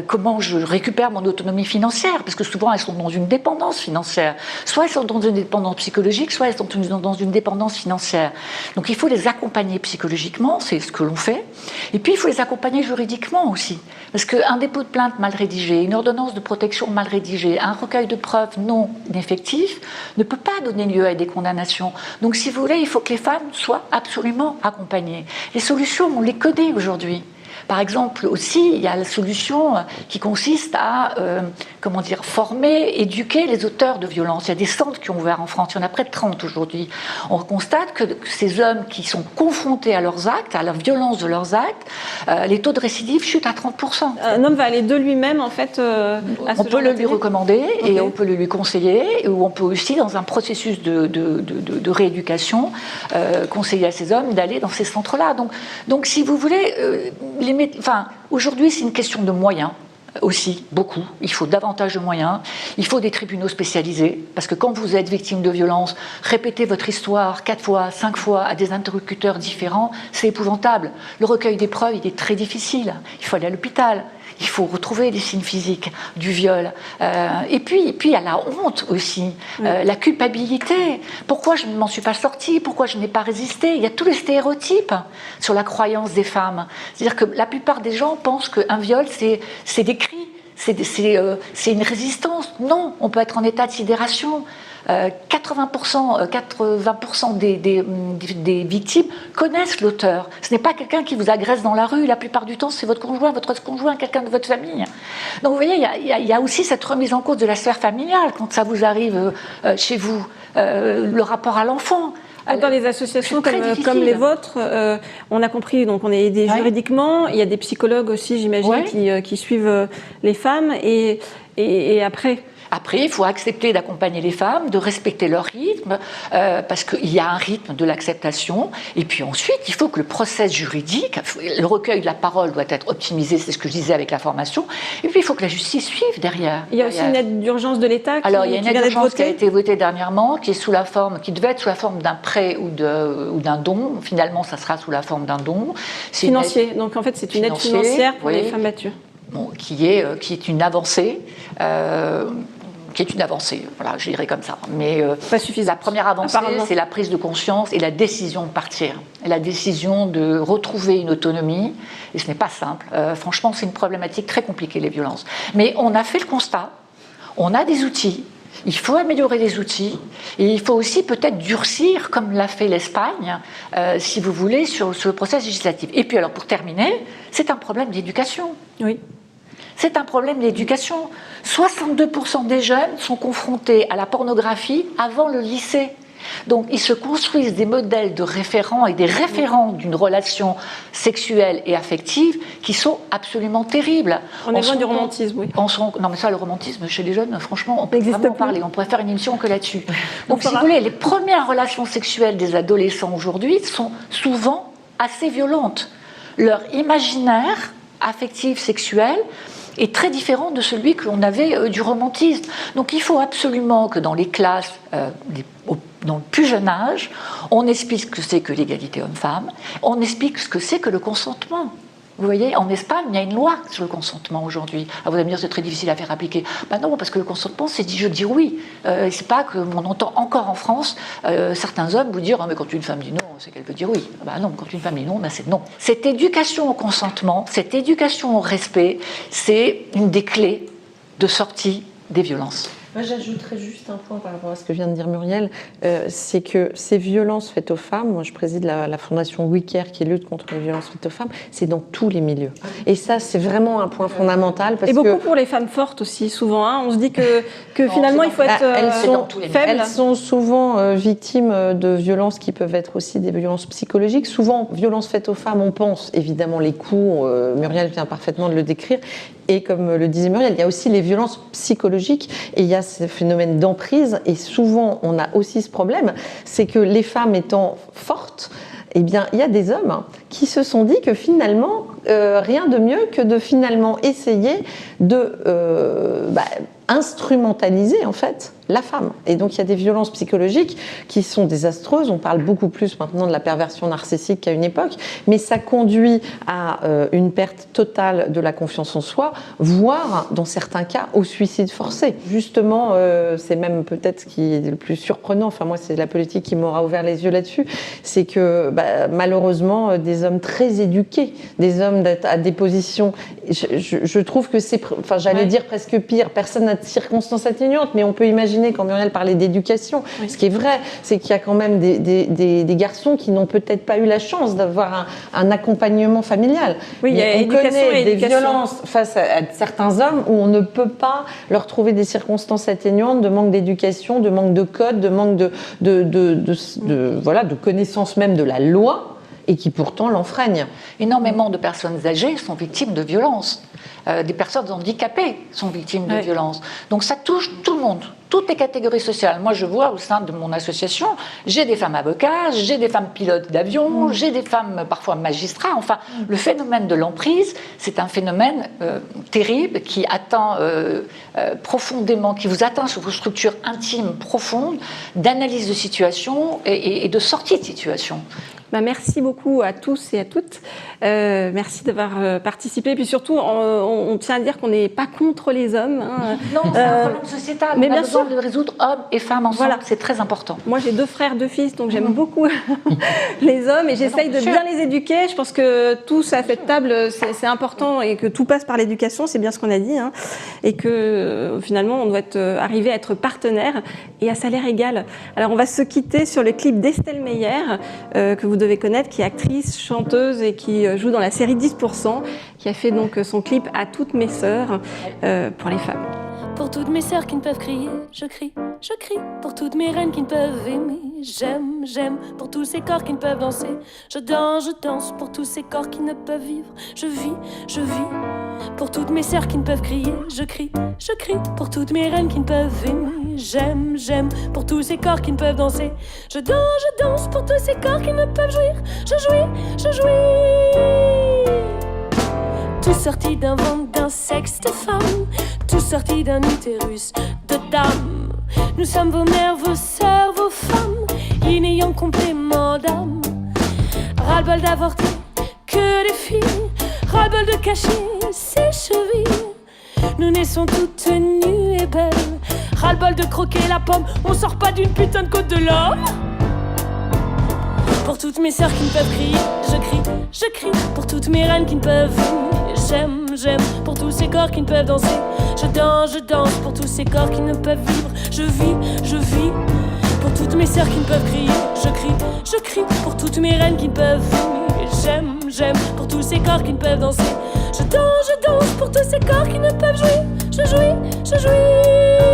Comment je récupère mon autonomie financière? Parce que souvent, elles sont dans une dépendance financière. Soit elles sont dans une dépendance psychologique, soit elles sont dans une dépendance financière. Donc il faut les accompagner psychologiquement, c'est ce que l'on fait. Et puis il faut les accompagner juridiquement aussi. Parce qu'un dépôt de plainte mal rédigé, une ordonnance de protection mal rédigée, un recueil de preuves non effectif ne peut pas donner lieu à des condamnations. Donc si vous voulez, il faut que les femmes soient absolument accompagnées. Les solutions, on les connaît aujourd'hui. Par exemple, aussi, il y a la solution qui consiste à former, éduquer les auteurs de violences. Il y a des centres qui ont ouvert en France, il y en a près de 30 aujourd'hui. On constate que ces hommes qui sont confrontés à leurs actes, à la violence de leurs actes, les taux de récidive chutent à 30%. Un homme va aller de lui-même, en fait, on peut le lui recommander et on peut le lui conseiller, ou on peut aussi, dans un processus de rééducation, conseiller à ces hommes d'aller dans ces centres-là. Donc si vous voulez, aujourd'hui, c'est une question de moyens. Aussi, beaucoup. Il faut davantage de moyens. Il faut des tribunaux spécialisés. Parce que quand vous êtes victime de violence, répéter votre histoire 4 fois, 5 fois à des interlocuteurs différents, c'est épouvantable. Le recueil des preuves, il est très difficile. Il faut aller à l'hôpital. Il faut retrouver les signes physiques du viol. Et puis, il y a la honte aussi, la culpabilité. Pourquoi je ne m'en suis pas sortie? Pourquoi je n'ai pas résisté? Il y a tous les stéréotypes sur la croyance des femmes. C'est-à-dire que la plupart des gens pensent qu'un viol, c'est des cris, c'est une résistance. Non, on peut être en état de sidération. 80% des victimes connaissent l'auteur. Ce n'est pas quelqu'un qui vous agresse dans la rue. La plupart du temps, c'est votre conjoint, quelqu'un de votre famille. Donc vous voyez, il y a aussi cette remise en cause de la sphère familiale quand ça vous arrive chez vous. Le rapport à l'enfant. Dans les associations comme les vôtres, on a compris, donc on est aidé juridiquement. Il y a des psychologues aussi, j'imagine, qui suivent les femmes. Et après... Après, il faut accepter d'accompagner les femmes, de respecter leur rythme, parce qu'il y a un rythme de l'acceptation. Et puis ensuite, il faut que le process juridique, le recueil de la parole doit être optimisé, c'est ce que je disais avec la formation. Et puis, il faut que la justice suive derrière. Il y a aussi une aide d'urgence de l'État qui Alors, il y a une aide d'urgence qui a été votée dernièrement, qui devait être sous la forme d'un prêt ou d'un don. Finalement, ça sera sous la forme d'un don. Financier. Donc, en fait, c'est une aide financière pour les femmes battues. Bon, qui est une avancée. Voilà, je dirais comme ça. Mais pas suffisant. La première avancée, c'est la prise de conscience et la décision de partir, et la décision de retrouver une autonomie. Et ce n'est pas simple. Franchement, c'est une problématique très compliquée, les violences. Mais on a fait le constat, on a des outils. Il faut améliorer les outils et il faut aussi peut-être durcir, comme l'a fait l'Espagne, si vous voulez, sur le processus législatif. Et puis alors, pour terminer, c'est un problème d'éducation. Oui. C'est un problème d'éducation. 62% des jeunes sont confrontés à la pornographie avant le lycée. Donc, ils se construisent des modèles de référents et des référents d'une relation sexuelle et affective qui sont absolument terribles. On est loin du romantisme, oui. Non, mais ça, le romantisme, chez les jeunes, franchement, on peut vraiment en parler. On pourrait faire une émission que là-dessus. Donc, si vous voulez, les premières relations sexuelles des adolescents aujourd'hui sont souvent assez violentes. Leur imaginaire affectif, sexuel, est très différent de celui que l'on avait du romantisme. Donc il faut absolument que dans les classes, dans le plus jeune âge, on explique ce que c'est que l'égalité homme-femme, on explique ce que c'est que le consentement. Vous voyez, en Espagne, il y a une loi sur le consentement aujourd'hui. Alors vous allez me dire, c'est très difficile à faire appliquer. Ben non, parce que le consentement, c'est je dis oui. C'est pas que on entend encore en France certains hommes vous dire, oh, mais quand une femme dit non, c'est qu'elle veut dire oui. Ben non, quand une femme dit non, ben c'est non. Cette éducation au consentement, cette éducation au respect, c'est une des clés de sortie des violences. Moi, j'ajouterais juste un point par rapport à ce que vient de dire Muriel, c'est que ces violences faites aux femmes, moi je préside la fondation We Care qui lutte contre les violences faites aux femmes, c'est dans tous les milieux. Et ça, c'est vraiment un point fondamental. Parce et beaucoup pour les femmes fortes aussi, souvent. Hein. On se dit que finalement, il faut être faible. Elles sont souvent victimes de violences qui peuvent être aussi des violences psychologiques. Souvent, violences faites aux femmes, on pense évidemment les coups, Muriel vient parfaitement de le décrire. Et comme le disait Muriel, il y a aussi les violences psychologiques et il y a ce phénomène d'emprise. Et souvent, on a aussi ce problème, c'est que les femmes étant fortes, eh bien, il y a des hommes qui se sont dit que finalement, rien de mieux que de finalement essayer de instrumentaliser en fait la femme. Et donc il y a des violences psychologiques qui sont désastreuses. On parle beaucoup plus maintenant de la perversion narcissique qu'à une époque, mais ça conduit à une perte totale de la confiance en soi, voire dans certains cas au suicide forcé. Justement, c'est même peut-être ce qui est le plus surprenant, enfin moi c'est la politique qui m'aura ouvert les yeux là-dessus, c'est que malheureusement des hommes très éduqués, des hommes à des positions, je trouve que c'est, enfin j'allais dire presque pire, personne n'a de circonstances atténuantes, mais on peut imaginer quand Muriel parlait d'éducation, ce qui est vrai, c'est qu'il y a quand même des garçons qui n'ont peut-être pas eu la chance d'avoir un accompagnement familial. Oui, il y a on connaît des éducation. violences face à certains hommes où on ne peut pas leur trouver des circonstances atténuantes, de manque d'éducation, de manque de code, de manque de connaissance même de la loi, et qui pourtant l'enfreignent. Énormément de personnes âgées sont victimes de violences. Des personnes handicapées sont victimes de violences. Donc ça touche tout le monde, toutes les catégories sociales. Moi, je vois au sein de mon association, j'ai des femmes avocats, j'ai des femmes pilotes d'avion, j'ai des femmes parfois magistrats. Enfin, le phénomène de l'emprise, c'est un phénomène terrible qui atteint profondément, qui vous atteint sur vos structures intimes profondes, d'analyse de situation et de sortie de situation. Merci beaucoup à tous et à toutes. Merci d'avoir participé. Et puis surtout, on tient à dire qu'on n'est pas contre les hommes. Hein. Non, c'est un problème sociétal. Mais on a bien besoin sûr de résoudre hommes et femmes ensemble. Voilà. C'est très important. Moi, j'ai 2 frères, 2 fils, donc j'aime beaucoup les hommes et j'essaye de bien les éduquer. Je pense que tous à cette table, c'est important et que tout passe par l'éducation, c'est bien ce qu'on a dit. Hein. Et que finalement, on doit arriver à être partenaire et à salaire égal. Alors, on va se quitter sur le clip d'Estelle Meyer, que vous devez connaître, qui est actrice, chanteuse et qui joue dans la série 10%, qui a fait donc son clip À toutes mes sœurs pour les femmes. Pour toutes mes sœurs qui ne peuvent crier, je crie, je crie. Pour toutes mes reines qui ne peuvent aimer, j'aime, j'aime. Pour tous ces corps qui ne peuvent danser, je danse pour tous ces corps qui ne peuvent vivre, je vis, je vis. Pour toutes mes sœurs qui ne peuvent crier, je crie, je crie. Pour toutes mes reines qui ne peuvent aimer, j'aime, j'aime. Pour tous ces corps qui ne peuvent danser, je danse pour tous ces corps qui ne peuvent jouir, je jouis, je jouis. Tout sorti d'un ventre, d'un sexe de femme, tout sorti d'un utérus de dame. Nous sommes vos mères, vos sœurs, vos femmes, inayant complément d'âme. Ras-le-bol d'avorter, que des filles, ras-le-bol de cacher ses chevilles. Nous naissons toutes nues et belles, ras-le-bol de croquer la pomme, on sort pas d'une putain de côte de l'homme. Pour toutes mes sœurs qui ne peuvent crier, je crie, je crie. Pour toutes mes reines qui ne peuvent aimer, j'aime, j'aime. Pour tous ces corps qui ne peuvent danser, je danse. Pour tous ces corps qui ne peuvent vivre, je vis, je vis. Pour toutes mes sœurs qui ne peuvent crier, je crie, je crie. Pour toutes mes reines qui ne peuvent aimer, j'aime, j'aime. Pour tous ces corps qui ne peuvent danser, je danse. Pour tous ces corps qui ne peuvent jouir, je jouis, je jouis.